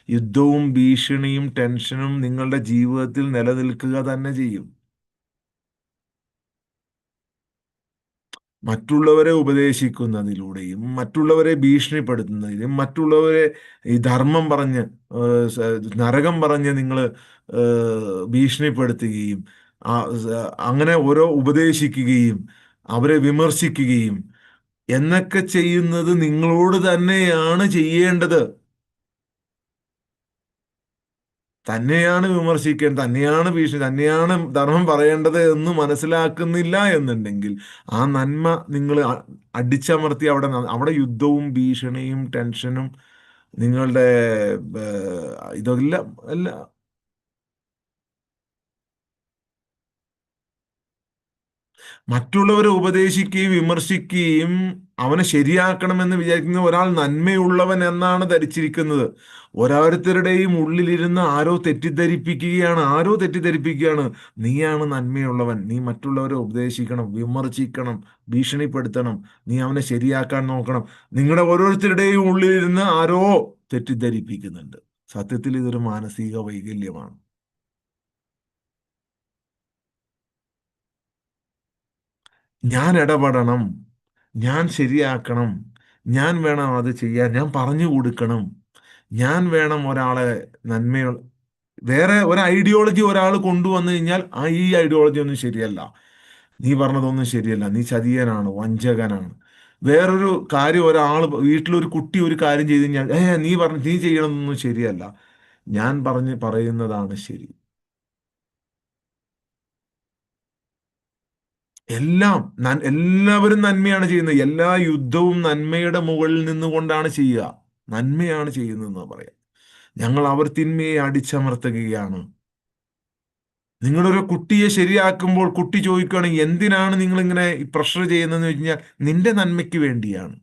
യുദ്ധവും ഭീഷണിയും ടെൻഷനും നിങ്ങളുടെ ജീവിതത്തിൽ നിലനിൽക്കുക തന്നെ ചെയ്യും. മറ്റുള്ളവരെ ഉപദേശിക്കുന്നതിലൂടെയും മറ്റുള്ളവരെ ഭീഷണിപ്പെടുത്തുന്നതിലും മറ്റുള്ളവരെ ഈ ധർമ്മം പറഞ്ഞ് നരകം പറഞ്ഞ് നിങ്ങൾ ഭീഷണിപ്പെടുത്തുകയും ആ, അങ്ങനെ ഓരോ ഉപദേശിക്കുകയും അവരെ വിമർശിക്കുകയും എന്നൊക്കെ ചെയ്യുന്നത് നിങ്ങളോട് തന്നെയാണ് ചെയ്യേണ്ടത്. തന്നെയാണ് വിമർശിക്കേണ്ടത്, തന്നെയാണ് ഭീഷണി, തന്നെയാണ് ധർമ്മം പറയേണ്ടത് എന്ന് മനസ്സിലാക്കുന്നില്ല എന്നുണ്ടെങ്കിൽ ആ നന്മ നിങ്ങൾ അടിച്ചമർത്തി അവിടെ യുദ്ധവും ഭീഷണിയും ടെൻഷനും നിങ്ങളുടെ ഇതെല്ലാം എല്ലാം മറ്റുള്ളവരെ ഉപദേശിക്കുകയും വിമർശിക്കുകയും അവനെ ശരിയാക്കണമെന്ന് വിചാരിക്കുന്ന ഒരാൾ നന്മയുള്ളവൻ എന്നാണ് ധരിച്ചിരിക്കുന്നത്. ഓരോരുത്തരുടെയും ഉള്ളിലിരുന്ന് ആരോ തെറ്റിദ്ധരിപ്പിക്കുകയാണ്. നീയാണ് നന്മയുള്ളവൻ, നീ മറ്റുള്ളവരെ ഉപദേശിക്കണം, വിമർശിക്കണം, ഭീഷണിപ്പെടുത്തണം, നീ അവനെ ശരിയാക്കാൻ നോക്കണം. നിങ്ങളുടെ ഓരോരുത്തരുടെയും ഉള്ളിലിരുന്ന് ആരോ തെറ്റിദ്ധരിപ്പിക്കുന്നുണ്ട്. സത്യത്തിൽ ഇതൊരു മാനസിക വൈകല്യമാണ്. ഞാൻ ഇടപെടണം, ഞാൻ ശരിയാക്കണം, ഞാൻ വേണം അത് ചെയ്യാൻ, ഞാൻ പറഞ്ഞു കൊടുക്കണം, ഞാൻ വേണം ഒരാളെ നന്മയുള്ള വേറെ ഒരു ഐഡിയോളജി ഒരാൾ കൊണ്ടുവന്നു കഴിഞ്ഞാൽ ഈ ഐഡിയോളജി ഒന്നും ശരിയല്ല, നീ പറഞ്ഞതൊന്നും ശരിയല്ല, നീ ചതിയനാണ്, വഞ്ചകനാണ്. വേറൊരു കാര്യം ഒരാൾ വീട്ടിലൊരു കുട്ടി ഒരു കാര്യം ചെയ്ത് കഴിഞ്ഞാൽ നീ ചെയ്യണമെന്നൊന്നും ശരിയല്ല, ഞാൻ പറയുന്നതാണ് ശരി. എല്ലാവരും നന്മയാണ് ചെയ്യുന്നത്. എല്ലാ യുദ്ധവും നന്മയുടെ മുകളിൽ നിന്നുകൊണ്ടാണ് ചെയ്യുക. നന്മയാണ് ചെയ്യുന്നതെന്ന് പറയാം. അവർ തിന്മയെ അടിച്ചമർത്തുകയാണ്. നിങ്ങളൊരു കുട്ടിയെ ശരിയാക്കുമ്പോൾ കുട്ടി ചോദിക്കുകയാണെങ്കിൽ എന്തിനാണ് നിങ്ങൾ ഇങ്ങനെ പ്രഷർ ചെയ്യുന്നതെന്ന് വെച്ച് കഴിഞ്ഞാൽ നിന്റെ നന്മയ്ക്ക് വേണ്ടിയാണ്.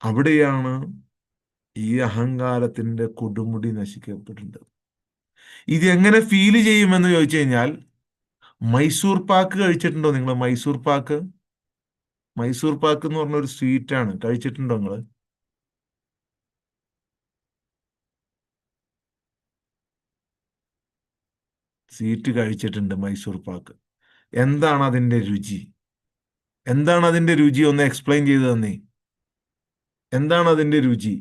അവിടെയാണ് ഈ അഹങ്കാരത്തിന്റെ കൊടുമുടി നശിക്കപ്പെടേണ്ടത്. ഇത് എങ്ങനെ ഫീൽ ചെയ്യുമെന്ന് ചോദിച്ചു കഴിഞ്ഞാൽ, മൈസൂർ പാക്ക് കഴിച്ചിട്ടുണ്ടോ നിങ്ങൾ? മൈസൂർ പാക്ക്, മൈസൂർ പാക്ക് എന്ന് പറഞ്ഞ ഒരു സ്വീറ്റ് ആണ്, കഴിച്ചിട്ടുണ്ടോ നിങ്ങൾ? സ്വീറ്റ് കഴിച്ചിട്ടുണ്ട്, മൈസൂർ പാക്ക്. എന്താണ് അതിന്റെ രുചി? എന്താണ് അതിന്റെ രുചി? ഒന്ന് എക്സ്പ്ലെയിൻ ചെയ്ത് തന്നേ. എന്താണ് അതിന്റെ രുചി?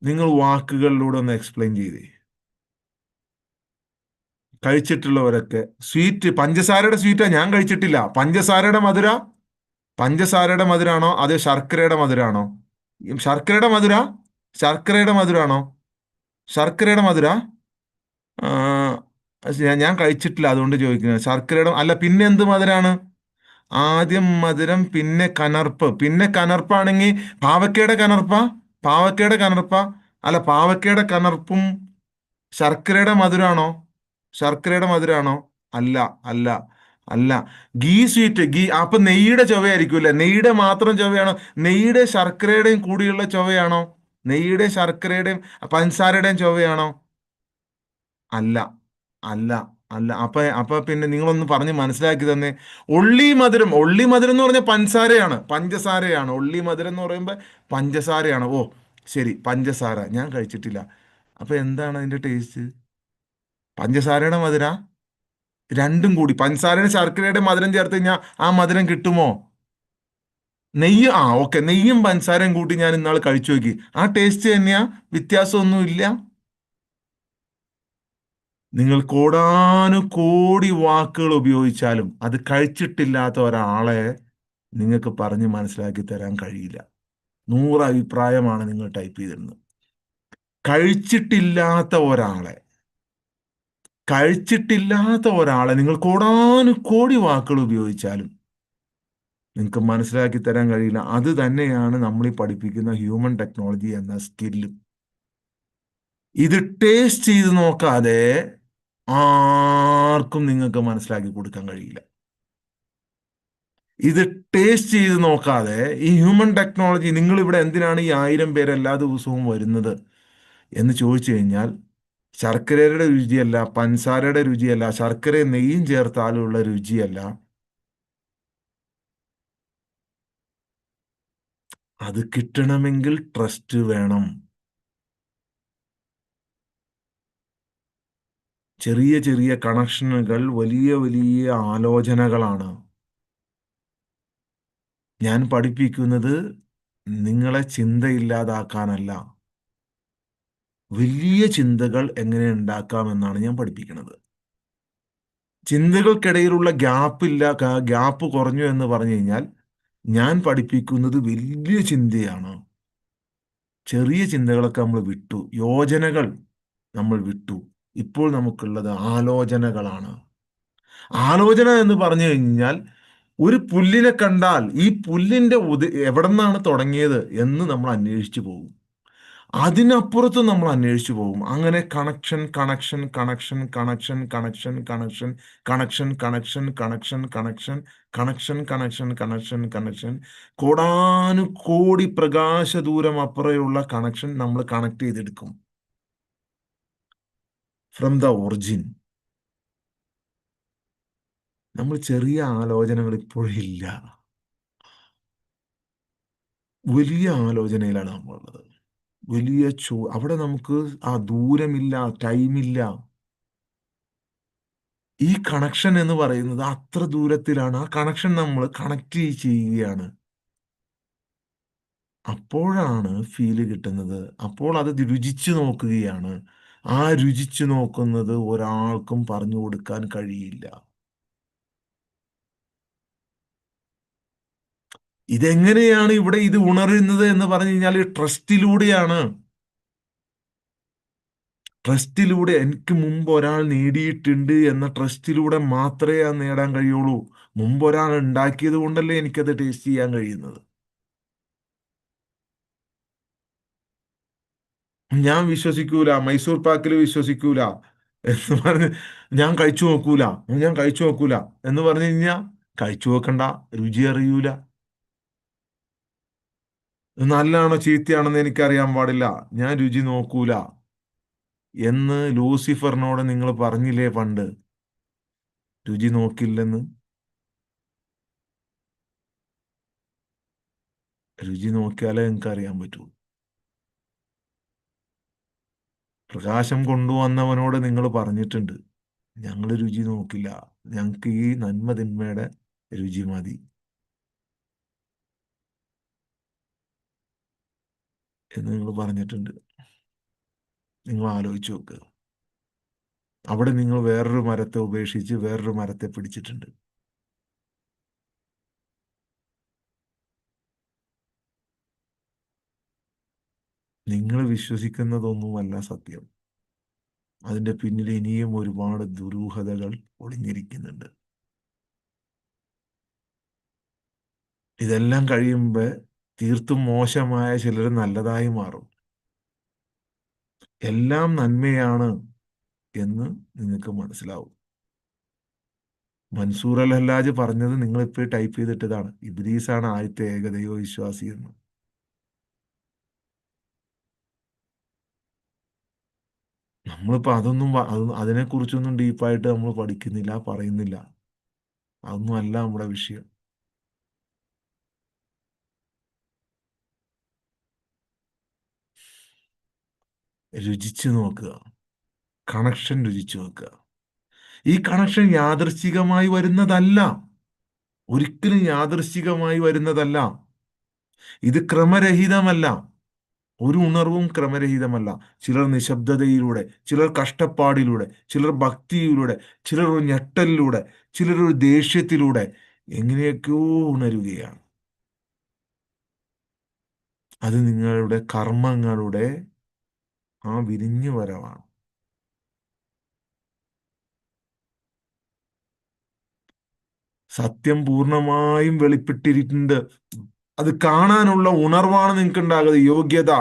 നിങ്ങൾ വാക്കുകളിലൂടെ ഒന്ന് എക്സ്പ്ലെയിൻ ചെയ്തേ. കഴിച്ചിട്ടുള്ളവരൊക്കെ സ്വീറ്റ്, പഞ്ചസാരയുടെ സ്വീറ്റാ, ഞാൻ കഴിച്ചിട്ടില്ല. പഞ്ചസാരയുടെ മധുര, പഞ്ചസാരയുടെ മധുരാണോ അതോ ശർക്കരയുടെ മധുരാണോ? ശർക്കരയുടെ മധുര, ശർക്കരയുടെ മധുരാണോ? ശർക്കരയുടെ മധുര. ആ, ഞാൻ കഴിച്ചിട്ടില്ല, അതുകൊണ്ട് ചോദിക്കുന്നത്. ശർക്കരയുടെ അല്ല, പിന്നെ എന്ത് മധുരാണ്? ആദ്യം മധുരം, പിന്നെ കനർപ്പ്. പിന്നെ കനർപ്പാണെങ്കിൽ പാവക്കയുടെ കനർപ്പാ? പാവക്കയുടെ കനർപ്പാ? അല്ല, പാവക്കയുടെ കനർപ്പും ശർക്കരയുടെ മധുരാണോ? ശർക്കരയുടെ മധുരാണോ? അല്ല, അല്ല, അല്ല. ഗീ സ്വീറ്റ്, ഗീ അപ്പൊ നെയ്യുടെ ചൊവയായിരിക്കുമല്ലേ? നെയ്യുടെ മാത്രം ചൊവയാണോ? നെയ്യുടെ ശർക്കരയുടെയും കൂടിയുള്ള ചൊവയാണോ? നെയ്യുടെ ശർക്കരയുടെയും പഞ്ചസാരയുടെയും ചൊവയാണോ? അല്ല, അല്ല, അല്ല. അപ്പൊ പിന്നെ നിങ്ങളൊന്ന് പറഞ്ഞ് മനസ്സിലാക്കി തന്നെ. ഒള്ളി മധുരം, ഒള്ളി മധുരം എന്ന് പറഞ്ഞാൽ പഞ്ചസാരയാണ്, പഞ്ചസാരയാണ്. ഒള്ളി മധുരം എന്ന് പറയുമ്പോൾ പഞ്ചസാരയാണ്. ഓ, ശരി, പഞ്ചസാര ഞാൻ കഴിച്ചിട്ടില്ല. അപ്പൊ എന്താണ് അതിന്റെ ടേസ്റ്റ്? പഞ്ചസാരയുടെ മധുര? രണ്ടും കൂടി, പഞ്ചസാരയുടെ ശർക്കരയുടെ മധുരം ചേർത്ത് കഴിഞ്ഞാൽ ആ മധുരം കിട്ടുമോ? നെയ്യ്, ആ ഓക്കെ, നെയ്യും പഞ്ചസാരയും കൂട്ടി ഞാൻ ഇന്നാൾ കഴിച്ചു നോക്കി. ആ ടേസ്റ്റ് തന്നെയാ, വ്യത്യാസമൊന്നുമില്ല. നിങ്ങൾ കോടാനുകോടി വാക്കുകൾ ഉപയോഗിച്ചാലും അത് കഴിച്ചിട്ടില്ലാത്ത ഒരാളെ നിങ്ങൾക്ക് പറഞ്ഞ് മനസ്സിലാക്കി തരാൻ കഴിയില്ല. 100 അഭിപ്രായമാണ് നിങ്ങൾ ടൈപ്പ് ചെയ്തിരുന്നത്. കഴിച്ചിട്ടില്ലാത്ത ഒരാളെ, കഴിച്ചിട്ടില്ലാത്ത ഒരാളെ നിങ്ങൾ കോടാനുകോടി വാക്കുകൾ ഉപയോഗിച്ചാലും നിങ്ങൾക്ക് മനസ്സിലാക്കി തരാൻ കഴിയില്ല. അത് തന്നെയാണ് നമ്മൾ ഈ പഠിപ്പിക്കുന്ന ഹ്യൂമൻ ടെക്നോളജി എന്ന സ്കില്ലും. ഇത് ടേസ്റ്റ് ചെയ്ത് നോക്കാതെ ആർക്കും നിങ്ങൾക്ക് മനസ്സിലാക്കി കൊടുക്കാൻ കഴിയില്ല. ഇത് ടേസ്റ്റ് ചെയ്ത് നോക്കാതെ ഈ ഹ്യൂമൻ ടെക്നോളജി, നിങ്ങൾ ഇവിടെ എന്തിനാണ് ഈ 1000 പേര് എല്ലാ ദിവസവും വരുന്നത് എന്ന് ചോദിച്ചു കഴിഞ്ഞാൽ, ശർക്കരയുടെ രുചിയല്ല, പഞ്ചസാരയുടെ രുചിയല്ല, ശർക്കരയും നെയ്യും ചേർത്താലുള്ള രുചിയല്ല. അത് കിട്ടണമെങ്കിൽ ട്രസ്റ്റ് വേണം. ചെറിയ ചെറിയ കണക്ഷനുകൾ വലിയ വലിയ ആലോചനകളാണ്. ഞാൻ പഠിപ്പിക്കുന്നത് നിങ്ങളെ ചിന്തയില്ലാതാക്കാനല്ല, വലിയ ചിന്തകൾ എങ്ങനെ ഉണ്ടാക്കാമെന്നാണ് ഞാൻ പഠിപ്പിക്കുന്നത്. ചിന്തകൾക്കിടയിലുള്ള ഗ്യാപ്പ് കുറഞ്ഞു എന്ന് പറഞ്ഞു കഴിഞ്ഞാൽ ഞാൻ പഠിപ്പിക്കുന്നത് വലിയ ചിന്തയാണ്. ചെറിയ ചിന്തകളൊക്കെ നമ്മൾ വിട്ടു, യോജനകൾ നമ്മൾ വിട്ടു. ഇപ്പോൾ നമുക്കുള്ളത് ആലോചനകളാണ്. ആലോചന എന്ന് പറഞ്ഞു കഴിഞ്ഞാൽ, ഒരു പുല്ലിനെ കണ്ടാൽ ഈ പുല്ലിന്റെ എവിടെ നിന്നാണ് തുടങ്ങിയത് എന്ന് നമ്മൾ അന്വേഷിച്ചു പോകും. അതിനപ്പുറത്ത് നമ്മൾ അന്വേഷിച്ചു പോകും. അങ്ങനെ connection, connection, connection, connection, connection, connection, connection, connection, connection, connection, connection, connection, connection, connection, കോടാനുകോടി പ്രകാശ ദൂരം അപ്പുറയുള്ള കണക്ഷൻ നമ്മൾ കണക്ട് ചെയ്തെടുക്കും ഫ്രം ദ ഒറിജിൻ. നമ്മൾ ചെറിയ ആലോചനകൾ ഇപ്പോഴില്ല, വലിയ ആലോചനയിലാണ് നമ്മളുള്ളത്. വലിയ അവിടെ നമുക്ക് ആ ദൂരമില്ല, ടൈമില്ല. ഈ കണക്ഷൻ എന്ന് പറയുന്നത് അത്ര ദൂരത്തിലാണ്. ആ കണക്ഷൻ നമ്മൾ കണക്ട് ചെയ്യുകയാണ്. അപ്പോഴാണ് ഫീല് കിട്ടുന്നത്. അപ്പോൾ അത് രുചിച്ചു നോക്കുകയാണ്. ആ രുചിച്ചു നോക്കുന്നത് ഒരാൾക്കും പറഞ്ഞു കൊടുക്കാൻ കഴിയില്ല. ഇതെങ്ങനെയാണ് ഇവിടെ ഇത് ഉണരുന്നത് എന്ന് പറഞ്ഞു കഴിഞ്ഞാൽ ട്രസ്റ്റിലൂടെയാണ്. ട്രസ്റ്റിലൂടെ, എനിക്ക് മുമ്പ് ഒരാൾ നേടിയിട്ടുണ്ട് എന്ന ട്രസ്റ്റിലൂടെ മാത്രമേ അത് നേടാൻ കഴിയുള്ളൂ. മുമ്പ് ഒരാൾ ഉണ്ടാക്കിയത് കൊണ്ടല്ലേ എനിക്കത് ടേസ്റ്റ് ചെയ്യാൻ കഴിയുന്നത്. ഞാൻ വിശ്വസിക്കൂല, മൈസൂർ പാക്കിൽ വിശ്വസിക്കൂല എന്ന് പറഞ്ഞ് ഞാൻ കഴിച്ചു നോക്കൂല, ഞാൻ കഴിച്ചു നോക്കൂല എന്ന് പറഞ്ഞു കഴിഞ്ഞാൽ കഴിച്ചു നോക്കണ്ട, രുചി അറിയൂല. ഇത് നല്ലതാണോ ചീത്തയാണെന്ന് എനിക്കറിയാൻ പാടില്ല, ഞാൻ രുചി നോക്കൂല എന്ന് ലൂസിഫറിനോട് നിങ്ങൾ പറഞ്ഞില്ലേ പണ്ട്? രുചി നോക്കില്ലെന്ന്. രുചി നോക്കിയാലേ നിങ്ങൾക്ക് അറിയാൻ പറ്റൂ. പ്രകാശം കൊണ്ടുവന്നവനോട് നിങ്ങൾ പറഞ്ഞിട്ടുണ്ട്, ഞങ്ങൾ രുചി നോക്കില്ല, ഞങ്ങൾക്ക് ഈ നന്മ തിന്മയുടെ രുചി മതി എന്ന് നിങ്ങൾ പറഞ്ഞിട്ടുണ്ട്. നിങ്ങൾ ആലോചിച്ച് നോക്കുക. അവിടെ നിങ്ങൾ വേറൊരു മരത്തെ ഉപേക്ഷിച്ച് വേറൊരു മരത്തെ പിടിച്ചിട്ടുണ്ട്. നിങ്ങൾ വിശ്വസിക്കുന്നതൊന്നുമല്ല സത്യം. അതിന്റെ പിന്നിൽ ഇനിയും ഒരുപാട് ദുരൂഹതകൾ ഒളിഞ്ഞിരിക്കുന്നുണ്ട്. ഇതെല്ലാം കഴിയുമ്പോൾ തീർത്തും മോശമായ ചിലർ നല്ലതായി മാറും. എല്ലാം നന്മയാണ് എന്ന് നിങ്ങൾക്ക് മനസ്സിലാവും. മൻസൂർ അൽ ഹല്ലാജ് പറഞ്ഞത് നിങ്ങളിപ്പോൾ ടൈപ്പ് ചെയ്തിട്ടതാണ്, ഇബ്ലീസാണ് ആദ്യത്തെ ഏകദൈവ വിശ്വാസി എന്ന്. നമ്മളിപ്പോ അതൊന്നും അതിനെക്കുറിച്ചൊന്നും ഡീപ്പായിട്ട് നമ്മൾ പഠിക്കുന്നില്ല, പറയുന്നില്ല. അതൊന്നും അല്ല നമ്മുടെ വിഷയം. രുചിച്ചു നോക്കുക, കണക്ഷൻ രുചിച്ചു നോക്കുക. ഈ കണക്ഷൻ യാദൃശ്ചികമായി വരുന്നതല്ല, ഒരിക്കലും യാദൃശ്ചികമായി വരുന്നതല്ല. ഇത് ക്രമരഹിതമല്ല. ഒരു ഉണർവും ക്രമരഹിതമല്ല. ചിലർ നിശബ്ദതയിലൂടെ, ചിലർ കഷ്ടപ്പാടിലൂടെ, ചിലർ ഭക്തിയിലൂടെ, ചിലർ ഒരു ഞെട്ടലിലൂടെ, ചിലർ ഒരു ദേഷ്യത്തിലൂടെ എങ്ങനെയൊക്കെയോ ഉണരുകയാണ്. അത് നിങ്ങളുടെ കർമ്മങ്ങളുടെ ആ വിരിഞ്ഞു വരവാണ്. സത്യം പൂർണ്ണമായും വെളിപ്പെട്ടിരിക്കുന്നത്. അത് കാണാനുള്ള ഉണർവാണ് നിങ്ങൾക്ക് ഉണ്ടാകുന്നത്. യോഗ്യത,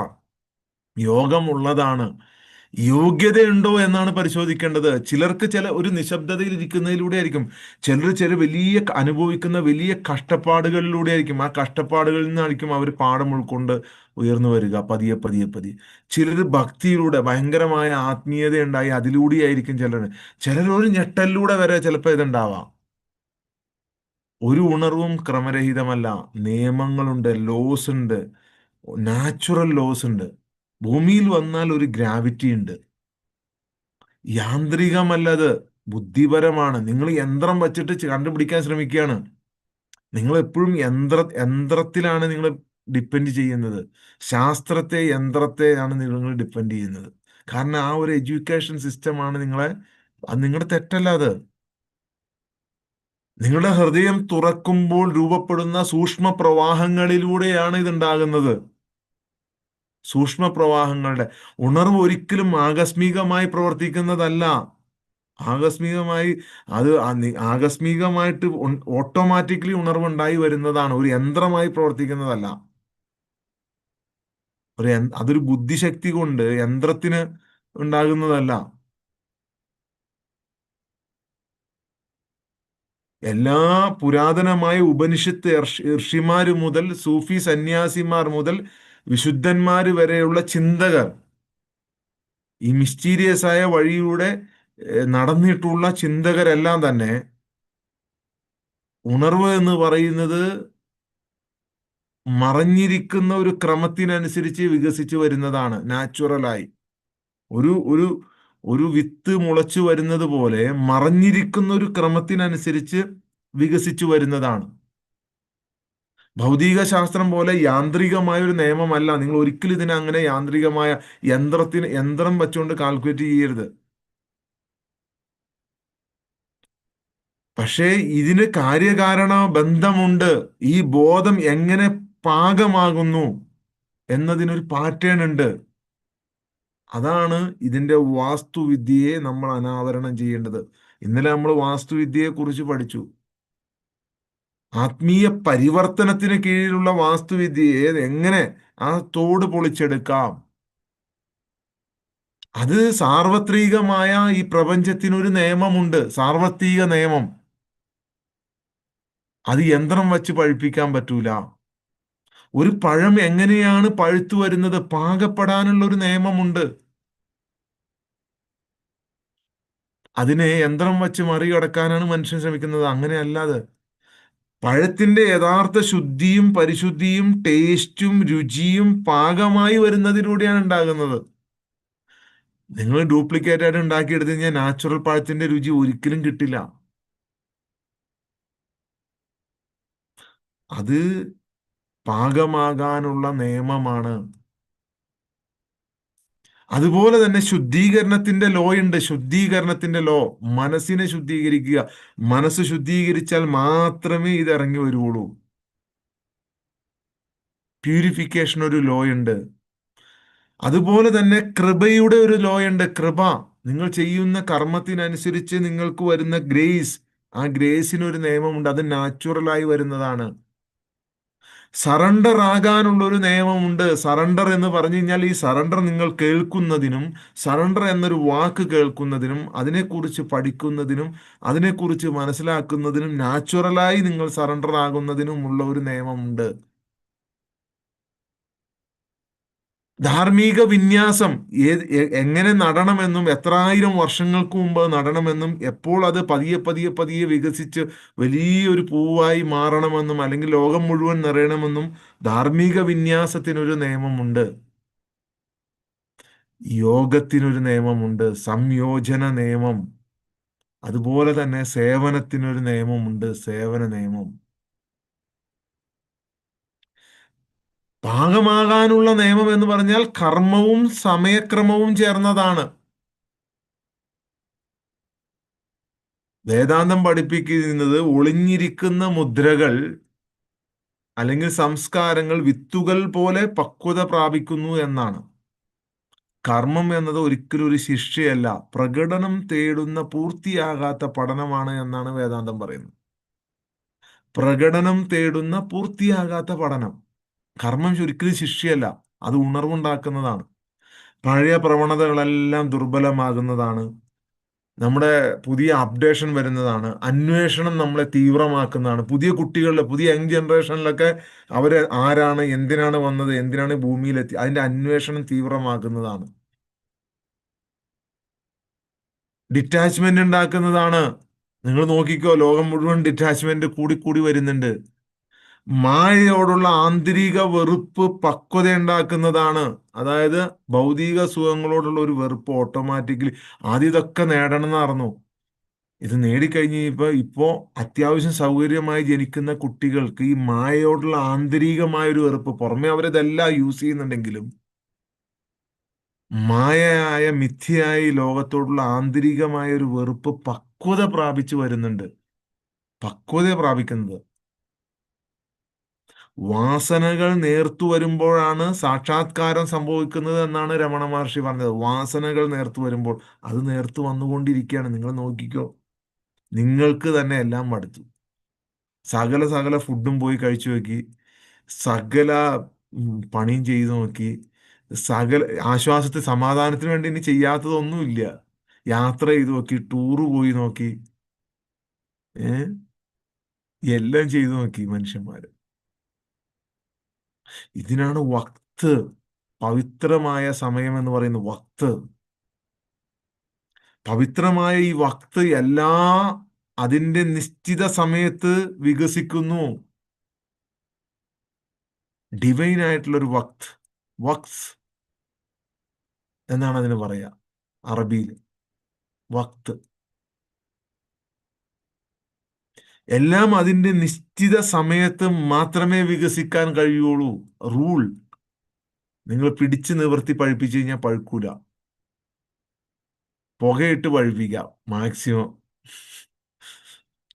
യോഗമുള്ളതാണ്. യോഗ്യതയുണ്ടോ എന്നാണ് പരിശോധിക്കേണ്ടത്. ചിലർക്ക് ചില ഒരു നിശബ്ദതയിൽ ഇരിക്കുന്നതിലൂടെ ആയിരിക്കും. ചിലർ ചില വലിയ അനുഭവിക്കുന്ന വലിയ കഷ്ടപ്പാടുകളിലൂടെ ആയിരിക്കും. ആ കഷ്ടപ്പാടുകളിൽ നിന്നായിരിക്കും അവർ പാഠം ഉൾക്കൊണ്ട് ഉയർന്നു വരിക, പതിയെ പതിയെ പതിയെ. ചിലർ ഭക്തിയിലൂടെ ഭയങ്കരമായ ആത്മീയത ഉണ്ടായി അതിലൂടെയായിരിക്കും ചിലർ. ചിലർ ഒരു ഞെട്ടലിലൂടെ വരെ ചിലപ്പോൾ ഇതുണ്ടാവാം. ഒരു ഉണർവും ക്രമരഹിതമല്ല. നിയമങ്ങളുണ്ട്, ലോസ് ഉണ്ട്, നാച്ചുറൽ ലോസ് ഉണ്ട്. ഭൂമിയിൽ വന്നാൽ ഒരു ഗ്രാവിറ്റി ഉണ്ട്. യാന്ത്രികമല്ലത്, ബുദ്ധിപരമാണ്. നിങ്ങൾ യന്ത്രം വച്ചിട്ട് കണ്ടുപിടിക്കാൻ ശ്രമിക്കുകയാണ്. നിങ്ങൾ എപ്പോഴും യന്ത്രത്തിലാണ് നിങ്ങൾ ഡിപ്പെൻഡ് ചെയ്യുന്നത്. ശാസ്ത്രത്തെ, യന്ത്രത്തെയാണ് നിങ്ങൾ ഡിപ്പെൻഡ് ചെയ്യുന്നത്. കാരണം ആ ഒരു എഡ്യൂക്കേഷൻ സിസ്റ്റമാണ് നിങ്ങളെ. അത് നിങ്ങളുടെ തെറ്റല്ല. അത് നിങ്ങളുടെ ഹൃദയം തുറക്കുമ്പോൾ രൂപപ്പെടുന്ന സൂക്ഷ്മ പ്രവാഹങ്ങളിലൂടെയാണ് ഇതുണ്ടാകുന്നത്. സൂക്ഷ്മ പ്രവാഹങ്ങളുടെ ഉണർവ് ഒരിക്കലും ആകസ്മികമായി പ്രവർത്തിക്കുന്നതല്ല. ആകസ്മികമായി അത് ആകസ്മികമായിട്ട് ഓട്ടോമാറ്റിക്കലി ഉണർവുണ്ടായി വരുന്നതാണ്, ഒരു യന്ത്രമായി പ്രവർത്തിക്കുന്നതല്ല. അതൊരു ബുദ്ധിശക്തി കൊണ്ട് യന്ത്രത്തിന് ഉണ്ടാകുന്നതല്ല. എല്ലാ പുരാതനമായ ഉപനിഷത്ത് ഋഷിമാര് മുതൽ സൂഫി സന്യാസിമാർ മുതൽ വിശുദ്ധന്മാര് വരെയുള്ള ചിന്തകർ ഈ മിസ്റ്റീരിയസ് ആയ വഴിയിലൂടെ നടന്നിട്ടുള്ള ചിന്തകരെല്ലാം തന്നെ ഉണർവ് എന്ന് പറയുന്നത് മറഞ്ഞിരിക്കുന്ന ഒരു ക്രമത്തിനനുസരിച്ച് വികസിച്ചു വരുന്നതാണ്. നാച്ചുറലായി ഒരു ഒരു ഒരു വിത്ത് മുളച്ചു വരുന്നത് പോലെ മറഞ്ഞിരിക്കുന്ന ഒരു ക്രമത്തിനനുസരിച്ച് വികസിച്ചു വരുന്നതാണ്. ഭൗതിക ശാസ്ത്രം പോലെ യാന്ത്രികമായ ഒരു നിയമമല്ല. നിങ്ങൾ ഒരിക്കലും ഇതിനെ അങ്ങനെ യാന്ത്രികമായ യന്ത്രം വെച്ചുകൊണ്ട് കാൽക്കുലേറ്റ് ചെയ്യരുത്. പക്ഷേ ഇതിന് കാര്യകാരണ ബന്ധമുണ്ട്. ഈ ബോധം എങ്ങനെ പാകമാകുന്നു എന്നതിനൊരു പാറ്റേൺ ഉണ്ട്. അതാണ് ഇതിന്റെ വാസ്തുവിദ്യയെ നമ്മൾ അനാവരണം ചെയ്യേണ്ടത്. ഇന്നലെ നമ്മൾ വാസ്തുവിദ്യയെ കുറിച്ച് പഠിച്ചു. ആത്മീയ പരിവർത്തനത്തിന് കീഴിലുള്ള വാസ്തുവിദ്യയെ എങ്ങനെ ആ തോട് പൊളിച്ചെടുക്കാം. അത് സാർവത്രികമായ ഈ പ്രപഞ്ചത്തിനൊരു നിയമമുണ്ട്, സാർവത്രിക നിയമം. അത് യന്ത്രം വച്ച് പഴുപ്പിക്കാൻ പറ്റൂല. ഒരു പഴം എങ്ങനെയാണ് പഴുത്തു വരുന്നത്? പാകപ്പെടാനുള്ള ഒരു നിയമമുണ്ട്. അതിനെ യന്ത്രം വച്ച് മറികടക്കാനാണ് മനുഷ്യൻ ശ്രമിക്കുന്നത്. അങ്ങനെയല്ലാതെ പഴത്തിന്റെ യഥാർത്ഥ ശുദ്ധിയും പരിശുദ്ധിയും ടേസ്റ്റും രുചിയും പാകമായി വരുന്നതിലൂടെയാണ് ഉണ്ടാകുന്നത്. നിങ്ങൾ ഡ്യൂപ്ലിക്കേറ്റ് ആയിട്ട് ഉണ്ടാക്കിയെടുത്ത് കഴിഞ്ഞാൽ നാച്ചുറൽ പഴത്തിന്റെ രുചി ഒരിക്കലും കിട്ടില്ല. അത് പാകമാകാനുള്ള നിയമമാണ്. അതുപോലെ തന്നെ ശുദ്ധീകരണത്തിന്റെ ലോ ഉണ്ട്. ശുദ്ധീകരണത്തിന്റെ ലോ, മനസ്സിനെ ശുദ്ധീകരിക്കുക. മനസ്സ് ശുദ്ധീകരിച്ചാൽ മാത്രമേ ഇത് ഇറങ്ങി വരുള്ളൂ. പ്യൂരിഫിക്കേഷൻ ഒരു ലോ ഉണ്ട്. അതുപോലെ തന്നെ കൃപയുടെ ഒരു ലോ ഉണ്ട്. കൃപ, നിങ്ങൾ ചെയ്യുന്ന കർമ്മത്തിനനുസരിച്ച് നിങ്ങൾക്ക് വരുന്ന ഗ്രേസ്, ആ ഗ്രേസിന് ഒരു നിയമമുണ്ട്. അത് നാച്ചുറലായി വരുന്നതാണ്. സറണ്ടർ ആകാനുള്ള ഒരു നിയമമുണ്ട്. സറണ്ടർ എന്ന് പറഞ്ഞു കഴിഞ്ഞാൽ ഈ സറണ്ടർ നിങ്ങൾ കേൾക്കുന്നതിനും, സറണ്ടർ എന്നൊരു വാക്ക് കേൾക്കുന്നതിനും, അതിനെക്കുറിച്ച് പഠിക്കുന്നതിനും, അതിനെക്കുറിച്ച് മനസ്സിലാക്കുന്നതിനും, നാച്ചുറലായി നിങ്ങൾ സറണ്ടർ ആകുന്നതിനുമുള്ള ഒരു നിയമമുണ്ട്. ധാർമ്മിക വിന്യാസം എങ്ങനെ നടണമെന്നും, എത്രായിരം വർഷങ്ങൾക്ക് മുമ്പ് നടണമെന്നും, എപ്പോൾ അത് പതിയെ പതിയെ പതിയെ വികസിച്ച് വലിയൊരു പൂവായി മാറണമെന്നും, അല്ലെങ്കിൽ ലോകം മുഴുവൻ നിറയണമെന്നും ധാർമ്മിക വിന്യാസത്തിനൊരു നിയമമുണ്ട്. യോഗത്തിനൊരു നിയമമുണ്ട്, സംയോജന നിയമം. അതുപോലെ തന്നെ സേവനത്തിനൊരു നിയമമുണ്ട്, സേവന നിയമം. പാകമാകാനുള്ള നിയമം എന്ന് പറഞ്ഞാൽ കർമ്മവും സമയക്രമവും ചേർന്നതാണ്. വേദാന്തം പഠിപ്പിക്കുന്നത് ഒളിഞ്ഞിരിക്കുന്ന മുദ്രകൾ അല്ലെങ്കിൽ സംസ്കാരങ്ങൾ വിത്തുകൾ പോലെ പക്വത പ്രാപിക്കുന്നു എന്നാണ്. കർമ്മം എന്നത് ഒരിക്കലും ഒരു ശിക്ഷയല്ല, പ്രകടനം തേടുന്ന പൂർത്തിയാകാത്ത പഠനമാണ് എന്നാണ് വേദാന്തം പറയുന്നത്. പ്രകടനം തേടുന്ന പൂർത്തിയാകാത്ത പഠനം. കർമ്മം ഒരിക്കലും ശിക്ഷയല്ല, അത് ഉണർവുണ്ടാക്കുന്നതാണ്. പഴയ പ്രവണതകളെല്ലാം ദുർബലമാകുന്നതാണ്. നമ്മുടെ പുതിയ അപ്ഡേഷൻ വരുന്നതാണ്. അന്വേഷണം നമ്മളെ തീവ്രമാക്കുന്നതാണ്. പുതിയ കുട്ടികളിലെ, പുതിയ യങ് ജനറേഷനിലൊക്കെ അവര് ആരാണ്, എന്തിനാണ് വന്നത്, എന്തിനാണ് ഭൂമിയിലെത്തി, അതിന്റെ അന്വേഷണം തീവ്രമാക്കുന്നതാണ്. ഡിറ്റാച്ച്മെന്റ് ഉണ്ടാക്കുന്നതാണ്. നിങ്ങൾ നോക്കിക്കോ, ലോകം മുഴുവൻ ഡിറ്റാച്ച്മെന്റ് കൂടിക്കൂടി വരുന്നുണ്ട്. മായയോടുള്ള ആന്തരിക വെറുപ്പ് പക്വത ഉണ്ടാക്കുന്നതാണ്. അതായത് ഭൗതിക സുഖങ്ങളോടുള്ള ഒരു വെറുപ്പ് ഓട്ടോമാറ്റിക്കലി. ആദ്യം ഇതൊക്കെ നേടണം എന്നായിരുന്നു. ഇത് നേടിക്കഴിഞ്ഞ് ഇപ്പോ അത്യാവശ്യം സൗകര്യമായി ജനിക്കുന്ന കുട്ടികൾക്ക് ഈ മായയോടുള്ള ആന്തരികമായ ഒരു വെറുപ്പ്, പുറമെ അവരിതെല്ലാം യൂസ് ചെയ്യുന്നുണ്ടെങ്കിലും മായയായ മിഥ്യയായ ഈ ലോകത്തോടുള്ള ആന്തരികമായ ഒരു വെറുപ്പ് പക്വത പ്രാപിച്ചു വരുന്നുണ്ട്. പക്വത പ്രാപിക്കുന്നത് വാസനകൾ നേർത്തു വരുമ്പോഴാണ് സാക്ഷാത്കാരം സംഭവിക്കുന്നത് എന്നാണ് രമണ മഹർഷി പറഞ്ഞത്. വാസനകൾ നേർത്തു വരുമ്പോൾ, അത് നേർത്തു വന്നുകൊണ്ടിരിക്കുകയാണ്. നിങ്ങൾ നോക്കിക്കോ, നിങ്ങൾക്ക് തന്നെ എല്ലാം മടുത്തു. സകല സകല ഫുഡും പോയി കഴിച്ചു നോക്കി, സകല പണിയും ചെയ്തു നോക്കി, സകല ആശ്വാസത്തിന് സമാധാനത്തിന് വേണ്ടി ഇനി ചെയ്യാത്തതൊന്നുമില്ല. യാത്ര ചെയ്തു നോക്കി, ടൂറ് പോയി നോക്കി, ഏഹ് എല്ലാം ചെയ്തു നോക്കി മനുഷ്യന്മാര്. ഇതിനാണ് വക്ത്, പവിത്രമായ സമയം എന്ന് പറയുന്നത്. വക്ത്, പവിത്രമായ ഈ വക്ത് അതിന്റെ നിശ്ചിത സമയത്ത് വികസിക്കുന്നു. ഡിവൈൻ ആയിട്ടുള്ള ഒരു വക്ത്, വക്സ് എന്നാണ് അതിന് പറയാ അറബിയിൽ. വക്ത് എല്ലാം അതിന്റെ നിശ്ചിത സമയത്ത് മാത്രമേ വികസിക്കാൻ കഴിയുള്ളൂ. റൂൾ നിങ്ങൾ പിടിച്ചു നിവർത്തി പഴുപ്പിച്ചു കഴിഞ്ഞാൽ പഴുക്കൂല. പുകയിട്ട് പഴുപ്പിക്കാം മാക്സിമം,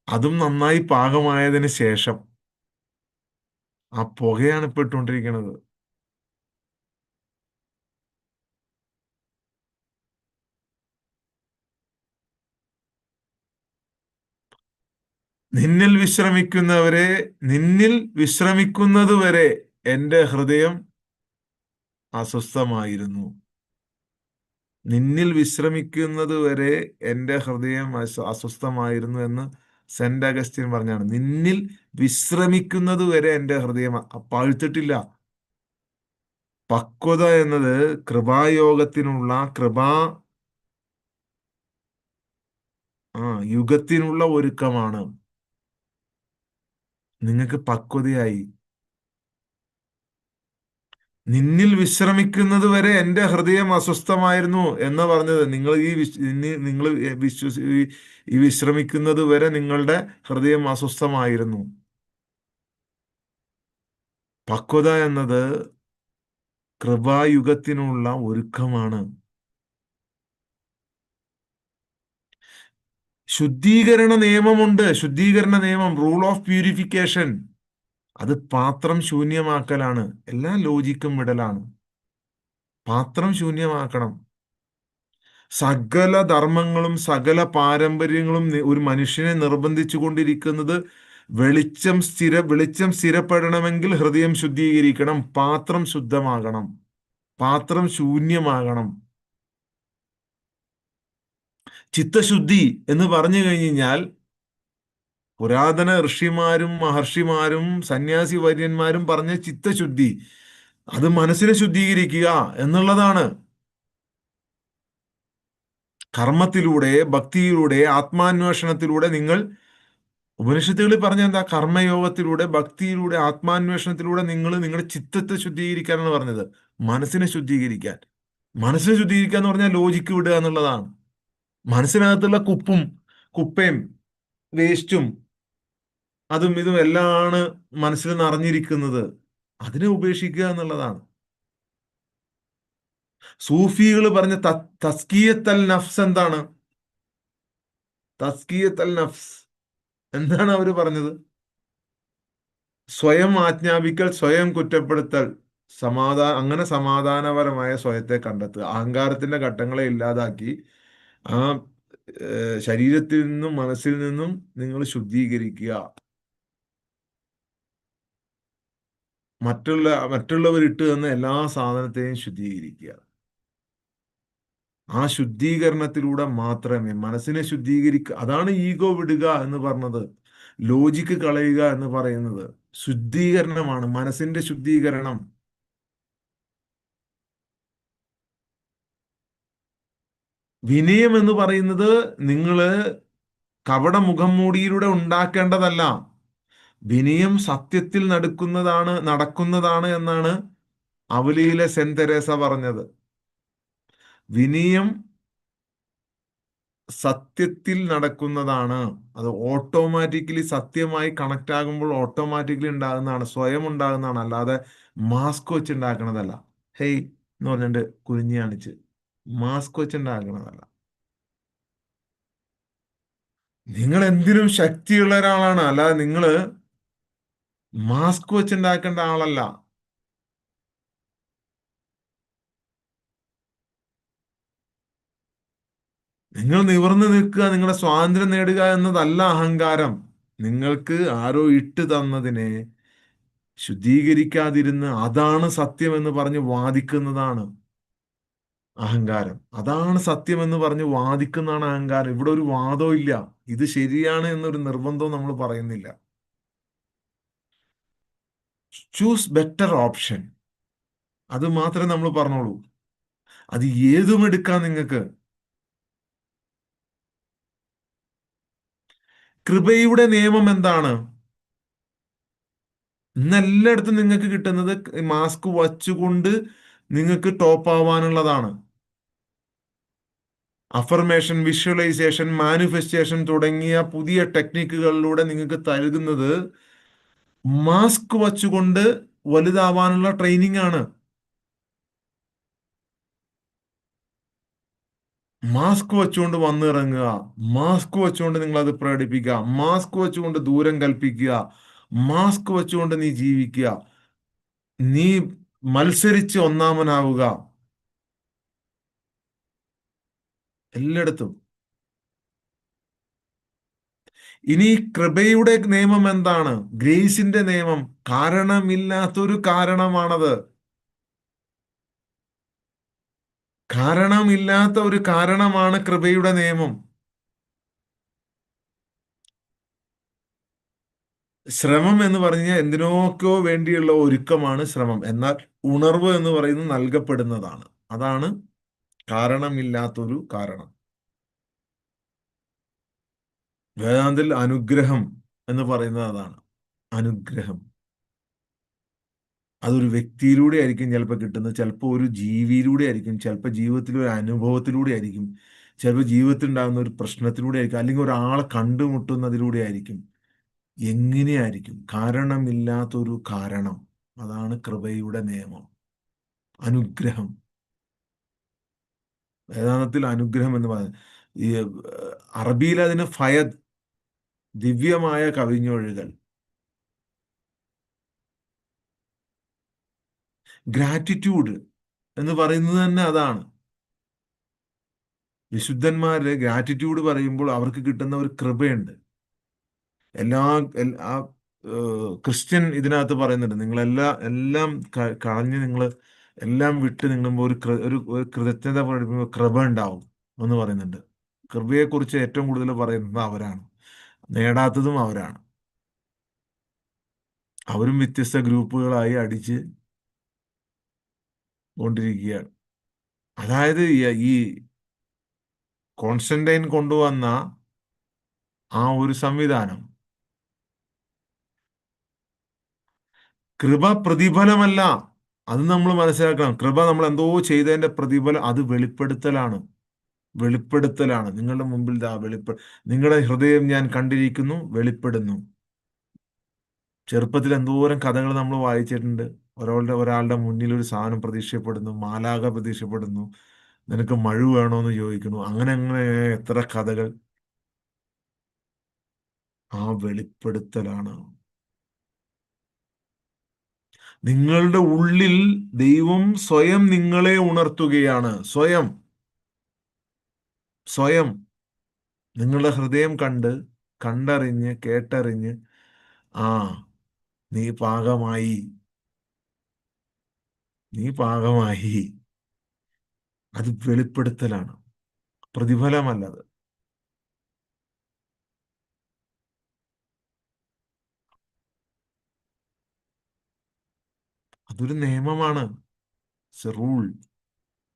അതും നന്നായി പാകമായതിന് ശേഷം. ആ പുകയാണ് ഇപ്പൊ ഇട്ടുകൊണ്ടിരിക്കുന്നത്. നിന്നിൽ വിശ്രമിക്കുന്നവരെ, നിന്നിൽ വിശ്രമിക്കുന്നത് വരെ എൻ്റെ ഹൃദയം അസ്വസ്ഥമായിരുന്നു. നിന്നിൽ വിശ്രമിക്കുന്നത് വരെ എൻ്റെ ഹൃദയം അസ്വസ്ഥമായിരുന്നു എന്ന് സെന്റ് അഗസ്റ്റിൻ പറഞ്ഞാണ്. നിന്നിൽ വിശ്രമിക്കുന്നത് വരെ എൻ്റെ ഹൃദയം പഴുത്തിട്ടില്ല. പക്വത എന്നത് കൃപായോഗത്തിനുള്ള യുഗത്തിനുള്ള ഒരുക്കമാണ്. നിങ്ങൾക്ക് പക്വതയായി. നിന്നിൽ വിശ്രമിക്കുന്നത് വരെ എൻ്റെ ഹൃദയം അസ്വസ്ഥമായിരുന്നു എന്ന് പറഞ്ഞത്. നിങ്ങൾ നിങ്ങൾ ഈ വിശ്രമിക്കുന്നത് വരെ നിങ്ങളുടെ ഹൃദയം അസ്വസ്ഥമായിരുന്നു. പക്വത എന്നത് കൃപായുഗത്തിനുള്ള ഒരുക്കമാണ്. ശുദ്ധീകരണ നിയമമുണ്ട്. ശുദ്ധീകരണ നിയമം, റൂൾ ഓഫ് പ്യൂരിഫിക്കേഷൻ. അത് പാത്രം ശൂന്യമാക്കലാണ്. എല്ലാം ലോജിക്കും വിടലാണ്. പാത്രം ശൂന്യമാക്കണം. സകല ധർമ്മങ്ങളും സകല പാരമ്പര്യങ്ങളും ഒരു മനുഷ്യനെ നിർബന്ധിച്ചു കൊണ്ടിരിക്കുന്നത് വെളിച്ചം സ്ഥിരപ്പെടണമെങ്കിൽ ഹൃദയം ശുദ്ധീകരിക്കണം, പാത്രം ശുദ്ധമാകണം, പാത്രം ശൂന്യമാകണം. ചിത്തശുദ്ധി എന്ന് പറഞ്ഞു കഴിഞ്ഞാൽ പുരാതന ഋഷിമാരും മഹർഷിമാരും സന്യാസി വര്യന്മാരും പറഞ്ഞ ചിത്തശുദ്ധി, അത് മനസ്സിനെ ശുദ്ധീകരിക്കുക എന്നുള്ളതാണ്. കർമ്മത്തിലൂടെ, ഭക്തിയിലൂടെ, ആത്മാന്വേഷണത്തിലൂടെ നിങ്ങൾ, ഉപനിഷത്തുകളിൽ പറഞ്ഞ എന്താ? കർമ്മയോഗത്തിലൂടെ, ഭക്തിയിലൂടെ, ആത്മാന്വേഷണത്തിലൂടെ നിങ്ങൾ നിങ്ങളുടെ ചിത്തത്തെ ശുദ്ധീകരിക്കാനാണ് പറഞ്ഞത്. മനസ്സിനെ ശുദ്ധീകരിക്കാൻ. മനസ്സിനെ ശുദ്ധീകരിക്കുക എന്ന് പറഞ്ഞാൽ ലോജിക്ക് വിടുക എന്നുള്ളതാണ്. മനസ്സിനകത്തുള്ള കുപ്പയും വേസ്റ്റും അതും ഇതും എല്ലാമാണ് മനസ്സിൽ നിറഞ്ഞിരിക്കുന്നത്. അതിനെ ഉപേക്ഷിക്കുക എന്നുള്ളതാണ്. സൂഫികൾ പറഞ്ഞ തസ്കിയത്തൽ നഫ്സ് എന്താണ്? തസ്കിയത്തൽ നഫ്സ് എന്താണ് അവർ പറഞ്ഞത്? സ്വയം ആജ്ഞാപിക്കൽ, സ്വയം കുറ്റപ്പെടുത്തൽ, അങ്ങനെ സമാധാനപരമായ സ്വയത്തെ കണ്ടെത്തുക. അഹങ്കാരത്തിന്റെ ഘട്ടങ്ങളെ ഇല്ലാതാക്കി ആ ശരീരത്തിൽ നിന്നും മനസ്സിൽ നിന്നും നിങ്ങൾ ശുദ്ധീകരിക്കുക. മറ്റുള്ളവരിട്ട് തന്ന എല്ലാ സാധനത്തെയും ശുദ്ധീകരിക്കുക. ആ ശുദ്ധീകരണത്തിലൂടെ മാത്രമേ മനസ്സിനെ ശുദ്ധീകരിക്കുക. അതാണ് ഈഗോ വിടുക എന്ന് പറഞ്ഞത്, ലോജിക്ക് കളയുക എന്ന് പറയുന്നത്. ശുദ്ധീകരണമാണ്, മനസ്സിന്റെ ശുദ്ധീകരണം. വിനയം എന്ന് പറയുന്നത് നിങ്ങള് കപട മുഖം മൂടിയിലൂടെ ഉണ്ടാക്കേണ്ടതല്ല. വിനയം സത്യത്തിൽ നടക്കുന്നതാണ് എന്നാണ് അവലിയിലെ സെന്റ് തെരേസ പറഞ്ഞത്. വിനയം സത്യത്തിൽ നടക്കുന്നതാണ്. അത് ഓട്ടോമാറ്റിക്കലി സത്യമായി കണക്ട് ആകുമ്പോൾ ഓട്ടോമാറ്റിക്കലി ഉണ്ടാകുന്നതാണ്, സ്വയം ഉണ്ടാകുന്നതാണ്. അല്ലാതെ മാസ്ക് വെച്ച് ഉണ്ടാക്കണതല്ല. ഹേയ് എന്ന് പറഞ്ഞിട്ട് കുനിഞ്ഞു കാണിച്ച് മാസ്ക് വെച്ച് ഉണ്ടാക്കണതല്ല. നിങ്ങൾ എന്തിനും ശക്തിയുള്ള ഒരാളാണ്, അല്ലാതെ നിങ്ങള് മാസ്ക് വെച്ചുണ്ടാക്കേണ്ട ആളല്ല. നിങ്ങൾ നിവർന്നു നിൽക്കുക, നിങ്ങളുടെ സ്വാതന്ത്ര്യം നേടുക എന്നതല്ല അഹങ്കാരം. നിങ്ങൾക്ക് ആരോ ഇട്ട് തന്നതിനെ ശുദ്ധീകരിക്കാതിരുന്ന് അതാണ് സത്യം എന്ന് പറഞ്ഞ് വാദിക്കുന്നതാണ് അഹങ്കാരം. അതാണ് സത്യം എന്ന് പറഞ്ഞ് വാദിക്കുന്നതാണ് അഹങ്കാരം. ഇവിടെ ഒരു വാദവും ഇല്ല. ഇത് ശരിയാണ് എന്നൊരു നിർബന്ധവും നമ്മൾ പറയുന്നില്ല. ചൂസ് ബെറ്റർ ഓപ്ഷൻ, അത് മാത്രമേ നമ്മൾ പറഞ്ഞോളൂ. അത് ഏതും എടുക്കാം നിങ്ങൾക്ക്. കൃപയുടെ നിയമം എന്താണ്? ഇന്ന് എല്ലായിടത്തും നിങ്ങൾക്ക് കിട്ടുന്നത് മാസ്ക് വച്ചുകൊണ്ട് നിങ്ങൾക്ക് ടോപ്പ് ആവാനുള്ളതാണ്. അഫർമേഷൻ, വിഷ്വലൈസേഷൻ, മാനിഫെസ്റ്റേഷൻ തുടങ്ങിയ പുതിയ ടെക്നിക്കുകളിലൂടെ നിങ്ങൾക്ക് നൽകുന്നത് മാസ്ക് വച്ചുകൊണ്ട് വലുതാവാനുള്ള ട്രെയിനിങ് ആണ്. മാസ്ക് വെച്ചുകൊണ്ട് വന്നിറങ്ങുക, മാസ്ക് വെച്ചുകൊണ്ട് നിങ്ങൾ അത് പ്രകടിപ്പിക്കുക, മാസ്ക് വെച്ചുകൊണ്ട് ദൂരം കൽപ്പിക്കുക, മാസ്ക് വെച്ചുകൊണ്ട് നീ ജീവിക്കുക, നീ മത്സരിച്ച് ഒന്നാമനാവുക. എല്ലായിടത്തും. ഇനി കൃപയുടെ നിയമം എന്താണ്? ഗ്രേസിന്റെ നിയമം. കാരണമില്ലാത്തൊരു കാരണമാണത്. കാരണമില്ലാത്ത ഒരു കാരണമാണ് കൃപയുടെ നിയമം. ശ്രമം എന്ന് പറഞ്ഞാൽ എന്തിനൊക്കെയോ വേണ്ടിയുള്ള ഒരുക്കമാണ് ശ്രമം. എന്നാൽ ഉണർവ് എന്ന് പറയുന്നത് നൽകപ്പെടുന്നതാണ്. അതാണ് കാരണമില്ലാത്തൊരു കാരണം. വേദാന്തത്തിൽ അനുഗ്രഹം എന്ന് പറയുന്നത് അതാണ്. അനുഗ്രഹം. അതൊരു വ്യക്തിയിലൂടെ ആയിരിക്കും ചിലപ്പോൾ കിട്ടുന്നത്, ചിലപ്പോൾ ഒരു ജീവിയിലൂടെ ആയിരിക്കും, ചിലപ്പോൾ ജീവിതത്തിലെ ഒരു അനുഭവത്തിലൂടെ ആയിരിക്കും, ചിലപ്പോൾ ജീവിതത്തിൽ ഉണ്ടാകുന്ന ഒരു പ്രശ്നത്തിലൂടെ ആയിരിക്കും, അല്ലെങ്കിൽ ഒരാളെ കണ്ടുമുട്ടുന്നതിലൂടെ ആയിരിക്കും. എങ്ങനെയായിരിക്കും? കാരണമില്ലാത്തൊരു കാരണം. അതാണ് കൃപയുടെ നിയമം. അനുഗ്രഹം. വേദാന്തത്തിൽ അനുഗ്രഹം എന്ന് പറയുന്നത് ഈ അറബിയിൽ അതിന് ഫയദ്, ദിവ്യമായ കവിഞ്ഞൊഴുകൽ. ഗ്രാറ്റിറ്റ്യൂഡ് എന്ന് പറയുന്നത് തന്നെ അതാണ്. വിശുദ്ധന്മാര് ഗ്രാറ്റിറ്റ്യൂഡ് പറയുമ്പോൾ അവർക്ക് കിട്ടുന്ന ഒരു കൃപയുണ്ട്. എല്ലാ ആ ക്രിസ്ത്യൻ ഇതിനകത്ത് പറയുന്നുണ്ട്, നിങ്ങളെല്ലാം എല്ലാം കളഞ്ഞ് നിങ്ങൾ എല്ലാം വിട്ട് നിങ്ങൾ ഒരു കൃതജ്ഞത പഠിപ്പിക്കുമ്പോൾ കൃപ ഉണ്ടാവും എന്ന് പറയുന്നുണ്ട്. കൃപയെക്കുറിച്ച് ഏറ്റവും കൂടുതൽ പറയുന്നത് അവരാണ്, നേടാത്തതും അവരാണ്. അവരും വ്യത്യസ്ത ഗ്രൂപ്പുകളായി അടിച്ച് കൊണ്ടിരിക്കുകയാണ്. അതായത് ഈ കോൺസ്റ്റന്റൈൻ കൊണ്ടുവന്ന ആ ഒരു സംവിധാനം, കൃപ പ്രതിഫലമല്ല. അത് നമ്മൾ മനസ്സിലാക്കണം. കൃപ നമ്മൾ എന്തോ ചെയ്തതിന്റെ പ്രതിഫലം, അത് വെളിപ്പെടുത്തലാണ്. വെളിപ്പെടുത്തലാണ്. നിങ്ങളുടെ മുമ്പിൽ നിങ്ങളുടെ ഹൃദയം ഞാൻ കണ്ടിരിക്കുന്നു, വെളിപ്പെടുന്നു. ചെറുപ്പത്തിൽ എന്തോരം കഥകൾ നമ്മൾ വായിച്ചിട്ടുണ്ട്. ഒരാളുടെ മുന്നിൽ ഒരു സാധനം പ്രതീക്ഷപ്പെടുന്നു, മാലാഖ പ്രതീക്ഷപ്പെടുന്നു, നിനക്ക് മഴ വേണോന്ന് ചോദിക്കുന്നു. അങ്ങനെ അങ്ങനെ എത്ര കഥകൾ. ആ വെളിപ്പെടുത്തലാണ്. നിങ്ങളുടെ ഉള്ളിൽ ദൈവം സ്വയം നിങ്ങളെ ഉണർത്തുകയാണ്. സ്വയം സ്വയം നിങ്ങളുടെ ഹൃദയം കണ്ടറിഞ്ഞ് കേട്ടറിഞ്ഞ്, ആ നീ പാകമായി, നീ പാകമായി. അത് വെളിപ്പെടുത്തലാണ്, പ്രതിഫലമല്ലത്. അതൊരു നിയമമാണ്. റൂൾ.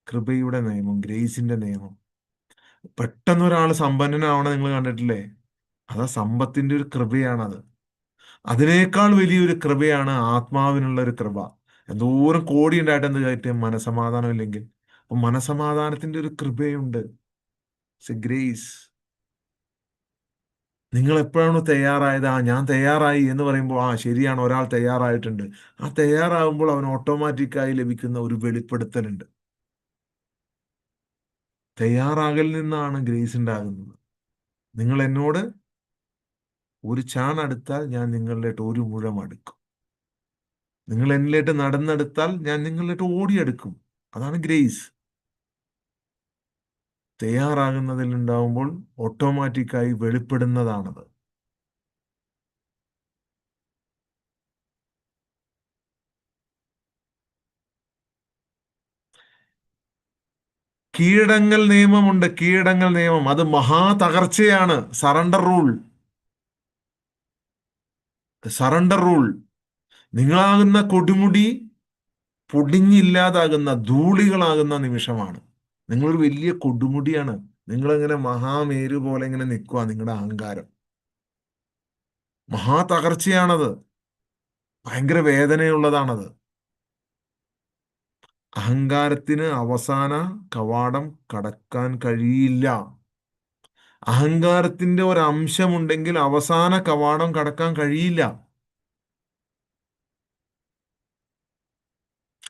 കൃപയുടെ നിയമം, ഗ്രേസിന്റെ നിയമം. പെട്ടെന്ന് ഒരാൾ സമ്പന്നനാവണം നിങ്ങൾ കണ്ടിട്ടില്ലേ? അതാ സമ്പത്തിന്റെ ഒരു കൃപയാണത്. അതിനേക്കാൾ വലിയൊരു കൃപയാണ് ആത്മാവിനുള്ള ഒരു കൃപ. എന്തോരം കോടി ഉണ്ടായിട്ട് എന്ത് കാര്യം, മനസമാധാനം ഇല്ലെങ്കിൽ? അപ്പൊ മനസമാധാനത്തിന്റെ ഒരു കൃപയുണ്ട്. ഗ്രേസ്. നിങ്ങൾ എപ്പോഴാണ് തയ്യാറായത്? ഞാൻ തയ്യാറായി എന്ന് പറയുമ്പോൾ, ശരിയാണ്, ഒരാൾ തയ്യാറായിട്ടുണ്ട്. ആ തയ്യാറാകുമ്പോൾ അവൻ ഓട്ടോമാറ്റിക്കായി ലഭിക്കുന്ന ഒരു വെളിപ്പെടുത്തലുണ്ട്. തയ്യാറാകലിൽ നിന്നാണ് ഗ്രേസ് ഉണ്ടാകുന്നത്. നിങ്ങൾ എന്നോട് ഒരു ചാണടുത്താൽ ഞാൻ നിങ്ങളിലേക്ക് ഒരു മുഴം അടുക്കും. നിങ്ങൾ എന്നിലേക്ക് നടന്നെടുത്താൽ ഞാൻ നിങ്ങളിലേക്ക് ഓടിയെടുക്കും. അതാണ് ഗ്രേസ്. തയ്യാറാകുന്നതിൽ ഉണ്ടാവുമ്പോൾ ഓട്ടോമാറ്റിക്കായി വെളിപ്പെടുന്നതാണത്. കീഴടങ്ങൽ നിയമമുണ്ട്. കീഴടങ്ങൽ നിയമം അത് മഹാ തകർച്ചയാണ്. Surrender rule. Surrender rule. നിങ്ങളാകുന്ന കൊടുമുടി പൊടിഞ്ഞില്ലാതാകുന്ന, ധൂളികളാകുന്ന നിമിഷമാണ്. നിങ്ങളൊരു വലിയ കൊടുമുടിയാണ്. നിങ്ങളിങ്ങനെ മഹാമേരു പോലെ ഇങ്ങനെ നിൽക്കുക. നിങ്ങളുടെ അഹങ്കാരം മഹാ തകർച്ചയാണത്. ഭയങ്കര വേദനയുള്ളതാണത്. അഹങ്കാരത്തിന് അവസാന കവാടം കടക്കാൻ കഴിയില്ല. അഹങ്കാരത്തിന്റെ ഒരു അംശമുണ്ടെങ്കിൽ അവസാന കവാടം കടക്കാൻ കഴിയില്ല.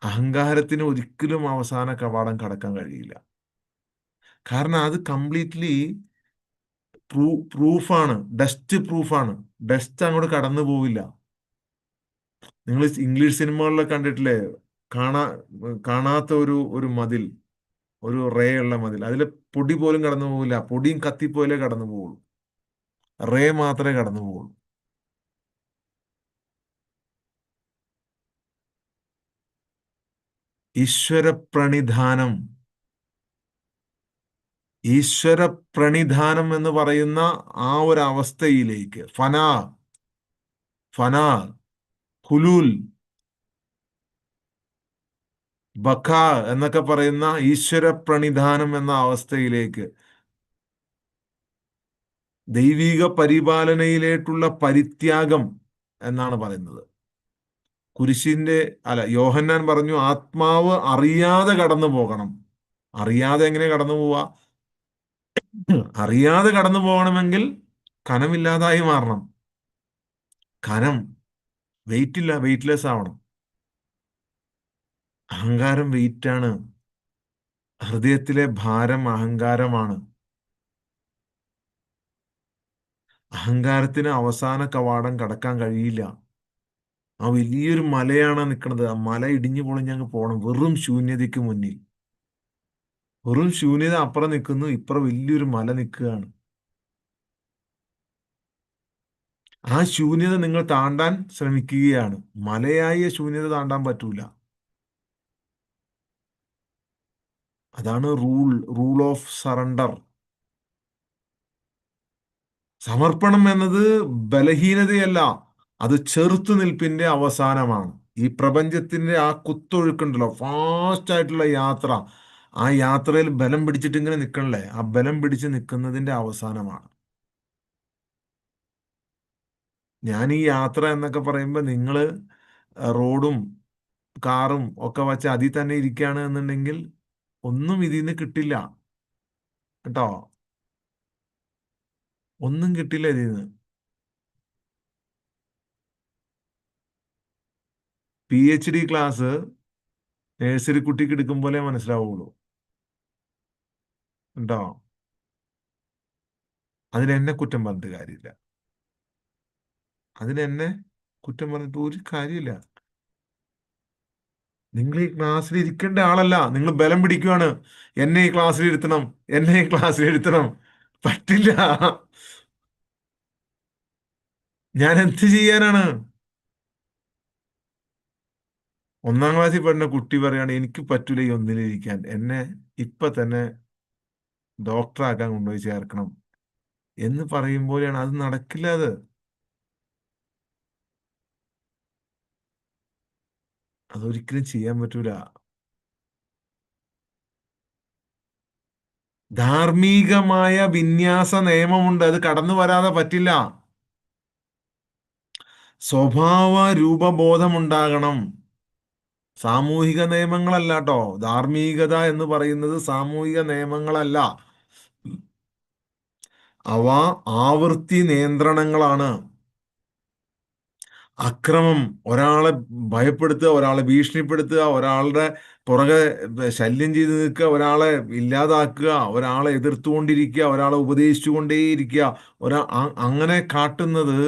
അഹങ്കാരത്തിന് ഒരിക്കലും അവസാന കവാടം കടക്കാൻ കഴിയില്ല. കാരണം അത് കംപ്ലീറ്റ്ലി പ്രൂഫാണ്. ഡസ്റ്റ് പ്രൂഫാണ്. ഡസ്റ്റ് അങ്ങോട്ട് കടന്നു പോവില്ല. നിങ്ങൾ ഇംഗ്ലീഷ് സിനിമകളിലൊക്കെ കണ്ടിട്ടില്ലേ? കാണാ കാണാത്ത ഒരു ഒരു മതിൽ, ഒരു റേ ഉള്ള മതിൽ, അതിലെ പൊടി പോലും കടന്നു പോകില്ല. പൊടിയും കത്തിപ്പോലേ കടന്നു പോകുള്ളൂ. റേ മാത്രമേ കടന്നു പോകുള്ളൂ. ഈശ്വര പ്രണിധാനം. ഈശ്വര പ്രണിധാനം എന്ന് പറയുന്ന ആ ഒരു അവസ്ഥയിലേക്ക്, ഫനാ, ഫനാ, ഹുലൂൽ, ബഖ എന്നൊക്കെ പറയുന്ന ഈശ്വര പ്രണിധാനം എന്ന അവസ്ഥയിലേക്ക്, ദൈവിക പരിപാലനയിലേക്കുള്ള പരിത്യാഗം എന്നാണ് പറയുന്നത്. കുരിശിന്റെ അല്ല, യോഹന്നാൻ പറഞ്ഞു ആത്മാവ് അറിയാതെ കടന്നു പോകണം. അറിയാതെ എങ്ങനെ കടന്നു പോവാ? അറിയാതെ കടന്നു പോകണമെങ്കിൽ കനമില്ലാതായി മാറണം. കനം, വെയിറ്റ് ഇല്ല, വെയിറ്റ്ലെസ് ആവണം. അഹങ്കാരം വെയിറ്റാണ്. ഹൃദയത്തിലെ ഭാരം അഹങ്കാരമാണ്. അഹങ്കാരത്തിന് അവസാന കവാടം കടക്കാൻ കഴിയില്ല. ആ വലിയൊരു മലയാണ് നിൽക്കുന്നത്. ആ മല ഇടിഞ്ഞു പൊളിഞ്ഞങ്ങ് പോകണം, വെറും ശൂന്യതയ്ക്ക് മുന്നിൽ. വെറും ശൂന്യത അപ്പുറം നിൽക്കുന്നു, ഇപ്പുറം വലിയൊരു മല നിൽക്കുകയാണ്. ആ ശൂന്യത നിങ്ങൾ താണ്ടാൻ ശ്രമിക്കുകയാണ്. മലയായ ശൂന്യത താണ്ടാൻ പറ്റൂല. അതാണ് റൂൾ ഓഫ് സറണ്ടർ. സമർപ്പണം എന്നത് ബലഹീനതയല്ല, അത് ചെറുത്തുനിൽപ്പിന്റെ അവസാനമാണ്. ഈ പ്രപഞ്ചത്തിന്റെ ആ കുത്തൊഴുക്കുണ്ടല്ലോ, ഫാസ്റ്റ് ആയിട്ടുള്ള യാത്ര, ആ യാത്രയിൽ ബലം പിടിച്ചിട്ട് ഇങ്ങനെ നിൽക്കണല്ലേ, ആ ബലം പിടിച്ച് നിൽക്കുന്നതിന്റെ അവസാനമാണ്. ഞാൻ ഈ യാത്ര എന്നൊക്കെ പറയുമ്പോൾ നിങ്ങൾ റോഡും കാറും ഒക്കെ വച്ച് അതിൽ തന്നെ ഇരിക്കുകയാണ് എന്നുണ്ടെങ്കിൽ ഒന്നും ഇതിൽ നിന്ന് കിട്ടില്ല കേട്ടോ. ഒന്നും കിട്ടില്ല ഇതിൽ നിന്ന്. PhD ക്ലാസ് നഴ്സറി കുട്ടിക്ക് എടുക്കും പോലെ മനസ്സിലാവുള്ളൂ കേട്ടോ. അതിനെന്നെ കുറ്റം പറഞ്ഞിട്ട് കാര്യമില്ല. അതിനെന്നെ കുറ്റം പറഞ്ഞിട്ട് ഒരു കാര്യമില്ല. നിങ്ങൾ ഈ ക്ലാസ്സിൽ ഇരിക്കേണ്ട ആളല്ല, നിങ്ങൾ ബലം പിടിക്കുവാണ്. എന്നെ ഈ ക്ലാസ്സിൽ ഇരുത്തണം, എന്നെ ഈ ക്ലാസ്സിൽ ഇരുത്തണം. പറ്റില്ല. ഞാൻ എന്ത് ചെയ്യാനാണ്? ഒന്നാം ക്ലാസ്സിൽ പഠിക്കുന്ന കുട്ടി പറയാണ് എനിക്ക് പറ്റൂല ഈ ഒന്നിലിരിക്കാൻ, എന്നെ ഇപ്പൊ തന്നെ ഡോക്ടറാക്കാൻ കൊണ്ടുപോയി ചേർക്കണം എന്ന് പറയുമ്പോഴാണ് അത് നടക്കില്ല. അതൊരിക്കലും ചെയ്യാൻ പറ്റൂല. ധാർമ്മികമായ വിന്യാസ നിയമമുണ്ട്, അത് കടന്നു വരാതെ പറ്റില്ല. സ്വഭാവ രൂപബോധമുണ്ടാകണം. സാമൂഹിക നിയമങ്ങളല്ല കേട്ടോ. ധാർമ്മികത എന്ന് പറയുന്നത് സാമൂഹിക നിയമങ്ങളല്ല. അവ ആവൃത്തി നിയന്ത്രണങ്ങളാണ്. അക്രമം, ഒരാളെ ഭയപ്പെടുത്തുക, ഒരാളെ ഭീഷണിപ്പെടുത്തുക, ഒരാളുടെ പുറകെ ശല്യം ചെയ്ത് നിൽക്കുക, ഒരാളെ ഇല്ലാതാക്കുക, ഒരാളെ എതിർത്തുകൊണ്ടിരിക്കുക, ഒരാളെ ഉപദേശിച്ചുകൊണ്ടേയിരിക്കുക, അങ്ങനെ കാട്ടുന്നത്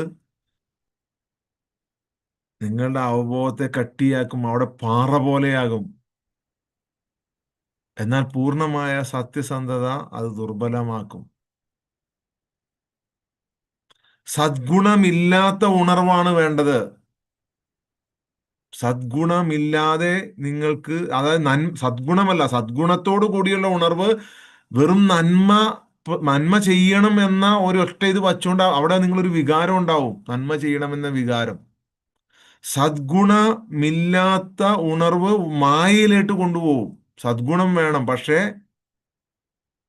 നിങ്ങളുടെ അവബോധത്തെ കട്ടിയാക്കും, അവിടെ പാറ പോലെയാകും. എന്നാൽ പൂർണ്ണമായ സത്യസന്ധത അത് ദുർബലമാക്കും. സദ്ഗുണമില്ലാത്ത ഉണർവാണ് വേണ്ടത്. സദ്ഗുണമില്ലാതെ നിങ്ങൾക്ക്, അതായത് സദ്ഗുണമല്ല, സദ്ഗുണത്തോടു കൂടിയുള്ള ഉണർവ്, വെറും നന്മ ചെയ്യണം എന്ന ഒരൊറ്റ ഇത് വച്ചുകൊണ്ട് അവിടെ നിങ്ങളൊരു വികാരം ഉണ്ടാവും, നന്മ ചെയ്യണമെന്ന വികാരം. സദ്ഗുണമില്ലാത്ത ഉണർവ് മായയിലേക്ക് കൊണ്ടുപോകും. സദ്ഗുണം വേണം, പക്ഷേ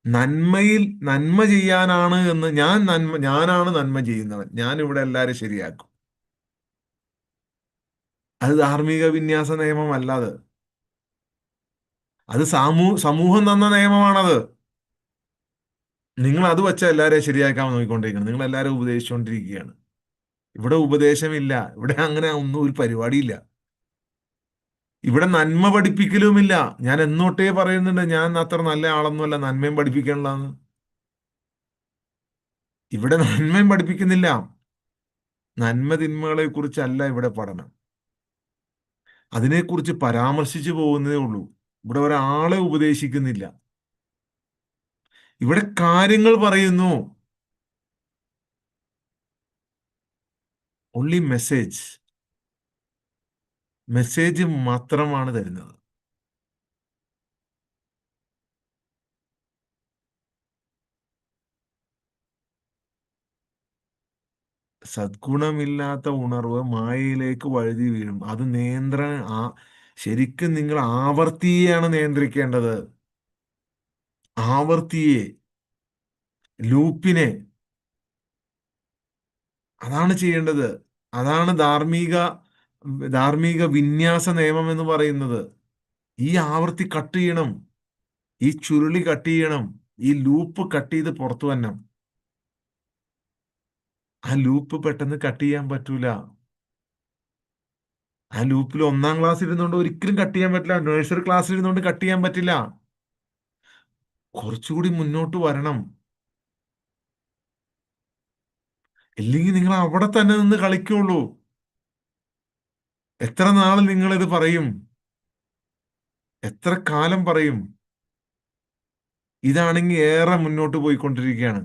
നന്മ ചെയ്യാനാണ് എന്ന്, ഞാനാണ് നന്മ ചെയ്യുന്നവൻ, ഞാൻ ഇവിടെ എല്ലാവരും ശരിയാക്കും. അത് ധാർമ്മിക വിന്യാസ നിയമമല്ല. അത് സമൂഹം തന്ന നിയമമാണത്. നിങ്ങൾ അത് വെച്ചാൽ എല്ലാവരെയും ശരിയാക്കാൻ നോക്കിക്കൊണ്ടിരിക്കണം. നിങ്ങൾ എല്ലാവരും ഉപദേശിച്ചുകൊണ്ടിരിക്കുകയാണ്. ഇവിടെ ഉപദേശമില്ല, ഇവിടെ അങ്ങനെ ഒന്നും ഒരു പരിപാടിയില്ല. ഇവിടെ നന്മ പഠിപ്പിക്കലുമില്ല. ഞാൻ എന്നോട്ടേ പറയുന്നുണ്ട്, ഞാൻ അത്ര നല്ല ആളൊന്നുമല്ല നന്മയും പഠിപ്പിക്കണില്ലാന്ന്. ഇവിടെ നന്മയും പഠിപ്പിക്കുന്നില്ല. നന്മ തിന്മകളെ കുറിച്ചല്ല ഇവിടെ പഠനം. അതിനെക്കുറിച്ച് പരാമർശിച്ചു പോകുന്നതേ ഉള്ളൂ. ഇവിടെ ഒരാളെ ഉപദേശിക്കുന്നില്ല. ഇവിടെ കാര്യങ്ങൾ പറയുന്നു. ഓൺലി മെസ്സേജ് മാത്രമാണ് തരുന്നത്. സദ്ഗുണമില്ലാത്ത ഉണർവ് മായയിലേക്ക് വഴുതി വീഴും. അത് ശരിക്കും നിങ്ങൾ ആവർത്തിയെയാണ് നിയന്ത്രിക്കേണ്ടത്. ആവർത്തിയെ, ലൂപ്പിനെ, അതാണ് ചെയ്യേണ്ടത്. അതാണ് ധാർമ്മിക ധാർമ്മിക വിന്യാസ നിയമം എന്ന് പറയുന്നത്. ഈ ആവൃത്തി കട്ട് ചെയ്യണം, ഈ ചുരുളി കട്ട് ചെയ്യണം, ഈ ലൂപ്പ് കട്ട് ചെയ്ത് പുറത്തു വരണം. ആ ലൂപ്പ് പെട്ടെന്ന് കട്ട് ചെയ്യാൻ പറ്റൂല. ആ ലൂപ്പിൽ ഒന്നാം ക്ലാസ് ഇരുന്നുകൊണ്ട് ഒരിക്കലും കട്ട് ചെയ്യാൻ പറ്റില്ല. നഴ്സറി ക്ലാസ്സിൽ ഇരുന്നുകൊണ്ട് കട്ട് ചെയ്യാൻ പറ്റില്ല. കുറച്ചുകൂടി മുന്നോട്ട് വരണം. ഇല്ലെങ്കിൽ നിങ്ങൾ അവിടെ തന്നെ നിന്ന് കളിക്കുള്ളൂ. എത്ര നാൾ നിങ്ങൾ ഇത് പറയും? എത്ര കാലം പറയും? ഇതാണെങ്കിൽ ഏറെ മുന്നോട്ട് പോയിക്കൊണ്ടിരിക്കുകയാണ്.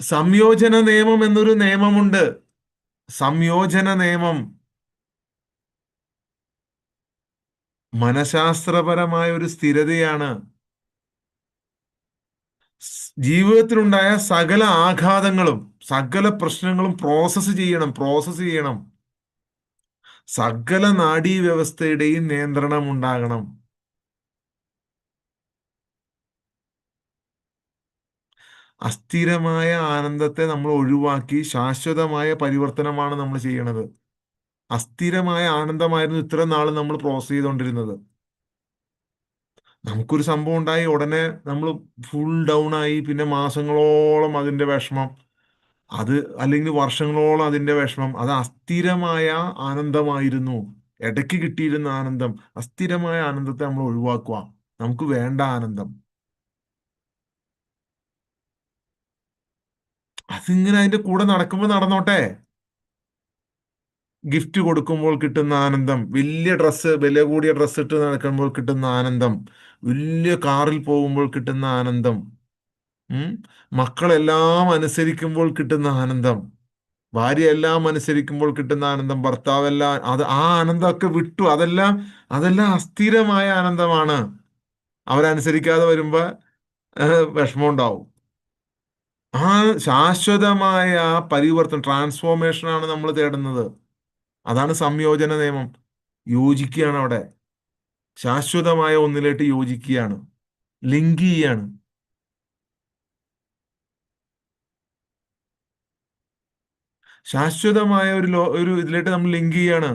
സംയോജന നിയമം എന്നൊരു നിയമമുണ്ട്. സംയോജന നിയമം മനഃശാസ്ത്രപരമായ ഒരു സ്ഥിരതയാണ്. ജീവിതത്തിലുണ്ടായ സകല ആഘാതങ്ങളും സകല പ്രശ്നങ്ങളും പ്രോസസ്സ് ചെയ്യണം, പ്രോസസ്സ് ചെയ്യണം. സകല നാഡീ വ്യവസ്ഥയുടെയും നിയന്ത്രണം ഉണ്ടാകണം. അസ്ഥിരമായ ആനന്ദത്തെ നമ്മൾ ഒഴിവാക്കി ശാശ്വതമായ പരിവർത്തനമാണ് നമ്മൾ ചെയ്യണത്. അസ്ഥിരമായ ആനന്ദമായിരുന്നു ഇത്ര നാൾ നമ്മൾ പ്രോസസ് ചെയ്തുകൊണ്ടിരുന്നത്. നമുക്കൊരു സംഭവം ഉണ്ടായി ഉടനെ നമ്മൾ ഫുൾ ഡൗൺ ആയി, പിന്നെ മാസങ്ങളോളം അതിന്റെ വിഷമം, അത് അല്ലെങ്കിൽ വർഷങ്ങളോളം അതിന്റെ വിഷമം. അത് അസ്ഥിരമായ ആനന്ദമായിരുന്നു. ഇടയ്ക്ക് കിട്ടിയിരുന്ന ആനന്ദം. അസ്ഥിരമായ ആനന്ദത്തെ നമ്മൾ ഒഴിവാക്കുക. നമുക്ക് വേണ്ട ആനന്ദം അതിങ്ങനെ അതിന്റെ കൂടെ നടക്കുമ്പോൾ നടന്നോട്ടെ. ഗിഫ്റ്റ് കൊടുക്കുമ്പോൾ കിട്ടുന്ന ആനന്ദം, വലിയ ഡ്രസ്സ്, വില കൂടിയ ഡ്രസ്സ് ഇട്ട് നടക്കുമ്പോൾ കിട്ടുന്ന ആനന്ദം, വലിയ കാറിൽ പോകുമ്പോൾ കിട്ടുന്ന ആനന്ദം, ഉം മക്കളെല്ലാം അനുസരിക്കുമ്പോൾ കിട്ടുന്ന ആനന്ദം, ഭാര്യ എല്ലാം അനുസരിക്കുമ്പോൾ കിട്ടുന്ന ആനന്ദം, ഭർത്താവെല്ലാം, അത് ആ ആനന്ദമൊക്കെ വിട്ടു. അതെല്ലാം അസ്ഥിരമായ ആനന്ദമാണ്. അവരനുസരിക്കാതെ വരുമ്പോ വിഷമം ഉണ്ടാവും. ആ ശാശ്വതമായ പരിവർത്തനം, ട്രാൻസ്ഫോർമേഷൻ ആണ് നമ്മൾ തേടുന്നത്. അതാണ് സംയോജന നിയമം. യോജിക്കുകയാണ് അവിടെ. ശാശ്വതമായ ഒന്നിലേക്ക് യോജിക്കുകയാണ്, ലിങ്ക് ചെയ്യാണ്. ശാശ്വതമായ ഒരു ഇതിലേക്ക് നമ്മൾ ലിങ്ക് ചെയ്യാണ്.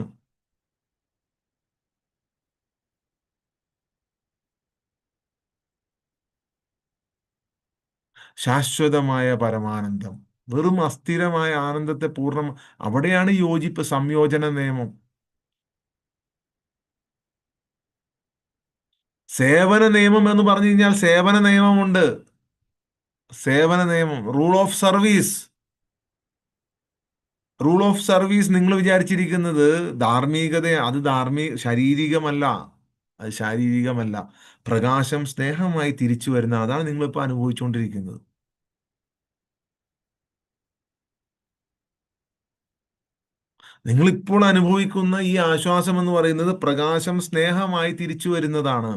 ശാശ്വതമായ പരമാനന്ദം. വെറും അസ്ഥിരമായ ആനന്ദത്തെ പൂർണ്ണ, അവിടെയാണ് യോജിപ്പ്, സംയോജന നിയമം. സേവന നിയമം എന്ന് പറഞ്ഞു കഴിഞ്ഞാൽ സേവന നിയമമുണ്ട്. സേവന നിയമം, rule of service. Rule of service നിങ്ങൾ വിചാരിച്ചിരിക്കുന്നത് ധാർമ്മികത, അത് ശാരീരികമല്ല. അത് ശാരീരികമല്ല. പ്രകാശം സ്നേഹമായി തിരിച്ചു വരുന്ന, അതാണ് നിങ്ങളിപ്പോൾ അനുഭവിച്ചുകൊണ്ടിരിക്കുന്നത്. നിങ്ങൾ ഇപ്പോൾ അനുഭവിക്കുന്ന ഈ ആശ്വാസം എന്ന് പറയുന്നത് പ്രകാശം സ്നേഹമായി തിരിച്ചു വരുന്നതാണ്.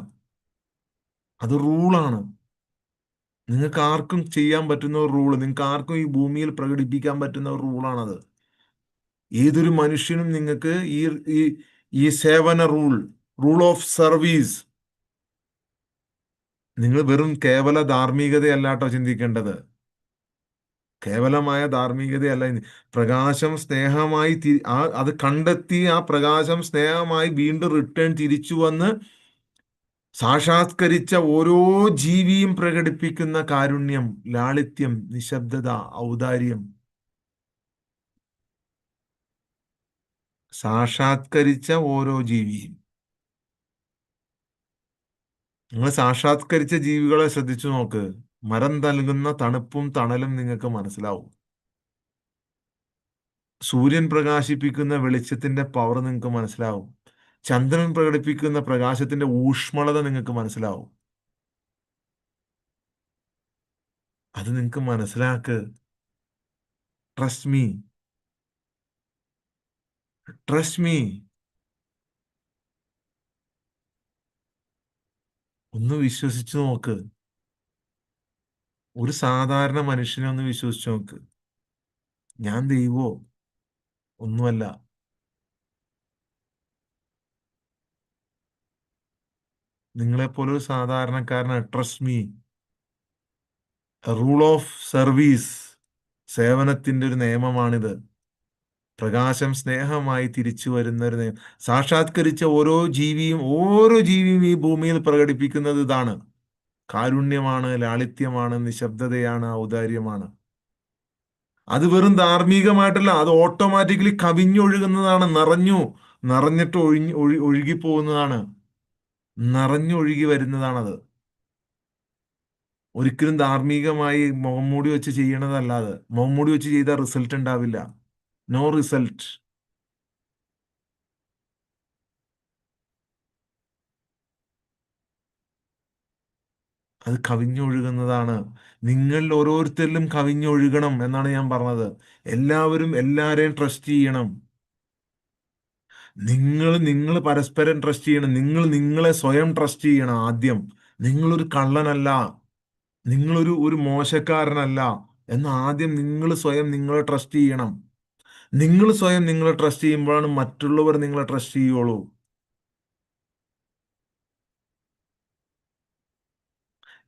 അത് റൂളാണ്. നിങ്ങൾക്ക് ആർക്കും ചെയ്യാൻ പറ്റുന്ന ഒരു റൂള്, നിങ്ങൾക്ക് ആർക്കും ഈ ഭൂമിയിൽ പ്രകടിപ്പിക്കാൻ പറ്റുന്ന ഒരു റൂളാണത്. ഏതൊരു മനുഷ്യനും നിങ്ങൾക്ക് ഈ ഈ ഈ സേവന റൂൾ, റൂൾ ഓഫ് സർവീസ്, നിങ്ങൾ വെറും കേവല ധാർമ്മികതയല്ലാട്ടോ ചിന്തിക്കേണ്ടത്. കേവലമായ ധാർമ്മികതയല്ല. പ്രകാശം സ്നേഹമായി അത് കണ്ടെത്തി ആ പ്രകാശം സ്നേഹമായി വീണ്ടും റിട്ടേൺ തിരിച്ചു വന്ന് സാക്ഷാത്കരിച്ച ഓരോ ജീവിയും പ്രകടിപ്പിക്കുന്ന കാരുണ്യം, ലാളിത്യം, നിശബ്ദത, ഔദാര്യം. സാക്ഷാത്കരിച്ച ഓരോ ജീവിയും. നിങ്ങൾ സാക്ഷാത്കരിച്ച ജീവികളെ ശ്രദ്ധിച്ചു നോക്ക്. മരം നൽകുന്ന തണുപ്പും തണലും നിങ്ങൾക്ക് മനസ്സിലാവും. സൂര്യൻ പ്രകാശിപ്പിക്കുന്ന വെളിച്ചത്തിന്റെ പവർ നിങ്ങൾക്ക് മനസ്സിലാവും. ചന്ദ്രൻ പ്രകടിപ്പിക്കുന്ന പ്രകാശത്തിന്റെ ഊഷ്മളത നിങ്ങൾക്ക് മനസ്സിലാവും. അത് നിങ്ങൾക്ക് മനസ്സിലാക്ക്. Trust me, trust me. ഒന്ന് വിശ്വസിച്ചു നോക്ക്. ഒരു സാധാരണ മനുഷ്യനെ ഒന്ന് വിശ്വസിച്ചു നോക്ക്. ഞാൻ ദൈവോ ഒന്നുമല്ല. നിങ്ങളെപ്പോലെ ഒരു സാധാരണക്കാരനാണ്. Trust me. Rule of service, സേവനത്തിന്റെ ഒരു നിയമമാണിത്. പ്രകാശം സ്നേഹമായി തിരിച്ചു വരുന്ന ഒരു നിയമം. സാക്ഷാത്കരിച്ച ഓരോ ജീവിയും ഈ ഭൂമിയിൽ പ്രകടിപ്പിക്കുന്നത് ഇതാണ്. കാരുണ്യമാണ്, ലാളിത്യമാണ്, നിശബ്ദതയാണ്, ഔദാര്യമാണ്. അത് വെറും ധാർമ്മികമായിട്ടല്ല, അത് ഓട്ടോമാറ്റിക്കലി കവിഞ്ഞൊഴുകുന്നതാണ്. നിറഞ്ഞിട്ട് ഒഴുകി പോകുന്നതാണ്. നിറഞ്ഞൊഴുകി വരുന്നതാണത്. ഒരിക്കലും ധാർമ്മികമായി മുഖംമൂടി വെച്ച് ചെയ്യണതല്ലാതെ. മുഖംമൂടി വെച്ച് ചെയ്താൽ റിസൾട്ട് ഉണ്ടാവില്ല. No result. അത് കവിഞ്ഞൊഴുകുന്നതാണ്. നിങ്ങൾ ഓരോരുത്തരിലും കവിഞ്ഞൊഴുകണം എന്നാണ് ഞാൻ പറഞ്ഞത്. എല്ലാവരും എല്ലാരെയും ട്രസ്റ്റ് ചെയ്യണം. നിങ്ങൾ പരസ്പരം ട്രസ്റ്റ് ചെയ്യണം. നിങ്ങൾ നിങ്ങളെ സ്വയം ട്രസ്റ്റ് ചെയ്യണം ആദ്യം. നിങ്ങളൊരു കള്ളനല്ല, നിങ്ങളൊരു മോശക്കാരനല്ല എന്ന് ആദ്യം നിങ്ങൾ സ്വയം നിങ്ങളെ ട്രസ്റ്റ് ചെയ്യണം. നിങ്ങൾ സ്വയം നിങ്ങളെ ട്രസ്റ്റ് ചെയ്യുമ്പോഴാണ് മറ്റുള്ളവർ നിങ്ങളെ ട്രസ്റ്റ് ചെയ്യുള്ളൂ.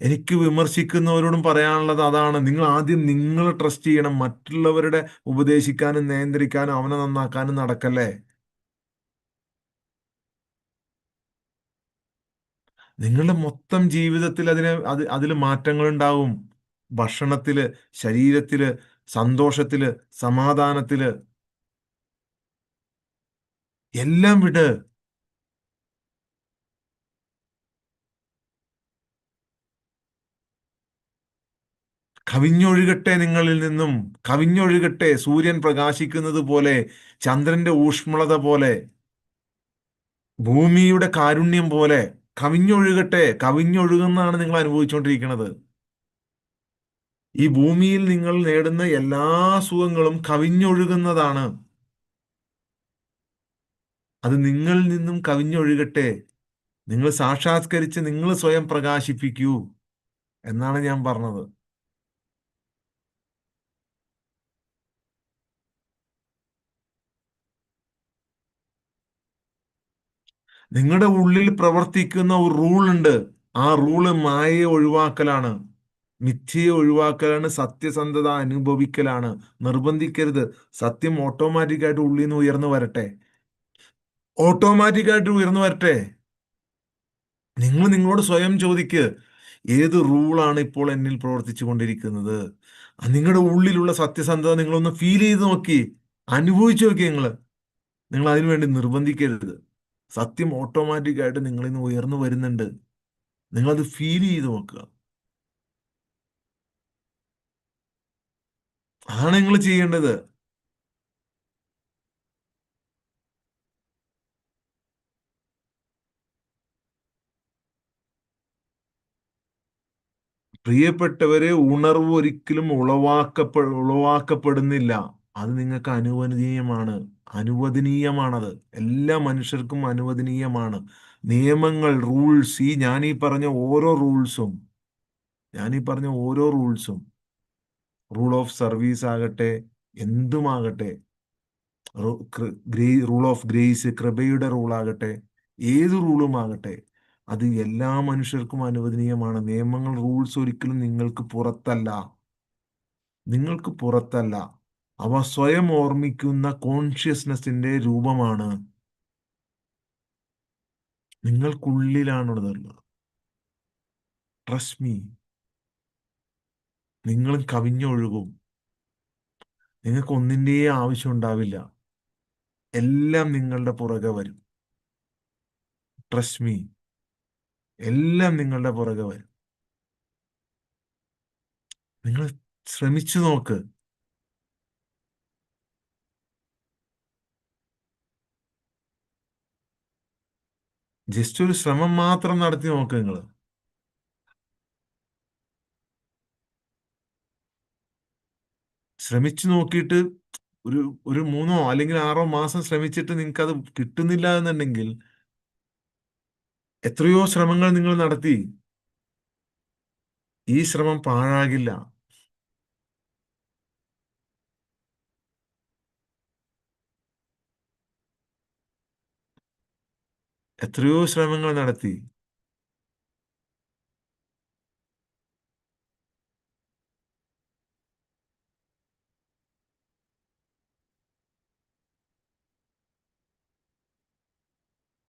എനിക്ക് വിമർശിക്കുന്നവരോടും പറയാനുള്ളത് അതാണ്. നിങ്ങൾ ആദ്യം നിങ്ങളെ ട്രസ്റ്റ് ചെയ്യണം. മറ്റുള്ളവരുടെ ഉപദേശിക്കാനും നിയന്ത്രിക്കാനും അവനെ നന്നാക്കാനും നടക്കല്ലേ. നിങ്ങളുടെ മൊത്തം ജീവിതത്തിൽ അതിൽ മാറ്റങ്ങൾ ഉണ്ടാവും. ഭക്ഷണത്തില്, ശരീരത്തില്, സന്തോഷത്തില്, സമാധാനത്തില്, എല്ലാം വിട്. കവിഞ്ഞൊഴുകട്ടെ നിങ്ങളിൽ നിന്നും. കവിഞ്ഞൊഴുകട്ടെ, സൂര്യൻ പ്രകാശിക്കുന്നത് പോലെ, ചന്ദ്രന്റെ ഊഷ്മളത പോലെ, ഭൂമിയുടെ കാരുണ്യം പോലെ കവിഞ്ഞൊഴുകട്ടെ. കവിഞ്ഞൊഴുകുന്നതാണ് നിങ്ങൾ അനുഭവിച്ചുകൊണ്ടിരിക്കുന്നത്. ഈ ഭൂമിയിൽ നിങ്ങൾ നേടുന്ന എല്ലാ സുഖങ്ങളും കവിഞ്ഞൊഴുകുന്നതാണ്. അത് നിങ്ങളിൽ നിന്നും കവിഞ്ഞൊഴുകട്ടെ. നിങ്ങൾ സാക്ഷാത്കരിച്ച് നിങ്ങൾ സ്വയം പ്രകാശിപ്പിക്കൂ എന്നാണ് ഞാൻ പറഞ്ഞത്. നിങ്ങളുടെ ഉള്ളിൽ പ്രവർത്തിക്കുന്ന ഒരു റൂൾ ഉണ്ട്. ആ റൂള് മായയെ ഒഴിവാക്കലാണ്, മിഥ്യയെ ഒഴിവാക്കലാണ്, സത്യസന്ധത അനുഭവിക്കലാണ്. നിർബന്ധിക്കരുത്. സത്യം ഓട്ടോമാറ്റിക്കായിട്ട് ഉള്ളിൽ നിന്ന് ഉയർന്നു വരട്ടെ. ഓട്ടോമാറ്റിക്കായിട്ട് ഉയർന്നു വരട്ടെ. നിങ്ങൾ നിങ്ങളോട് സ്വയം ചോദിക്ക്, ഏത് റൂളാണ് ഇപ്പോൾ എന്നിൽ പ്രവർത്തിച്ചു കൊണ്ടിരിക്കുന്നത്? നിങ്ങളുടെ ഉള്ളിലുള്ള സത്യസന്ധത നിങ്ങളൊന്ന് ഫീൽ ചെയ്ത് നോക്കി, അനുഭവിച്ചു നോക്കി. നിങ്ങൾ അതിനു വേണ്ടി നിർബന്ധിക്കരുത്. സത്യം ഓട്ടോമാറ്റിക്കായിട്ട് നിങ്ങളിൽ നിന്ന് ഉയർന്നു വരുന്നുണ്ട്. നിങ്ങളത് ഫീൽ ചെയ്ത് നോക്കുക. അതാണ് നിങ്ങൾ ചെയ്യേണ്ടത്. പ്രിയപ്പെട്ടവരെ, ഉണർവ് ഒരിക്കലും ഉളവാക്കപ്പെടുന്നില്ല. അത് നിങ്ങൾക്ക് അനുവദനീയമാണ്. അനുവദനീയമാണത്. എല്ലാ മനുഷ്യർക്കും അനുവദനീയമാണ്. നിയമങ്ങൾ, റൂൾസ്, ഞാൻ ഈ പറഞ്ഞ ഓരോ റൂൾസും, റൂൾ ഓഫ് സർവീസ് ആകട്ടെ, എന്തുമാകട്ടെ, റൂൾ ഓഫ് ഗ്രേസ്, കൃപയുടെ റൂൾ ആകട്ടെ, ഏത് റൂളും ആകട്ടെ, അത് എല്ലാ മനുഷ്യർക്കും അനുവദനീയമാണ്. നിയമങ്ങൾ, റൂൾസ് ഒരിക്കലും നിങ്ങൾക്ക് പുറത്തല്ല. അവ സ്വയം ഓർമ്മിക്കുന്ന കോൺഷ്യസ്നെസിന്റെ രൂപമാണ്. നിങ്ങൾക്കുള്ളിലാണുള്ളത്. Trust me. നിങ്ങളും കവിഞ്ഞൊഴുകും. നിങ്ങൾക്ക് ഒന്നിൻ്റെയും ആവശ്യം ഉണ്ടാവില്ല. എല്ലാം നിങ്ങളുടെ പുറകെ വരും. Trust me. എല്ലാം നിങ്ങളുടെ പുറകെ വരും. നിങ്ങൾ ശ്രമിച്ചു നോക്ക്. ജസ്റ്റ് ഒരു ശ്രമം മാത്രം നടത്തി നോക്ക്. ശ്രമിച്ചു നോക്കിയിട്ട് ഒരു ഒരു 3 അല്ലെങ്കിൽ 6 മാസം ശ്രമിച്ചിട്ട് നിങ്ങൾക്ക് അത് കിട്ടുന്നില്ല എന്നുണ്ടെങ്കിൽ, എത്രയോ ശ്രമങ്ങൾ നിങ്ങൾ നടത്തി. ഈ ശ്രമം പാഴാകില്ല. എത്രയോ ശ്രമങ്ങൾ നടത്തി.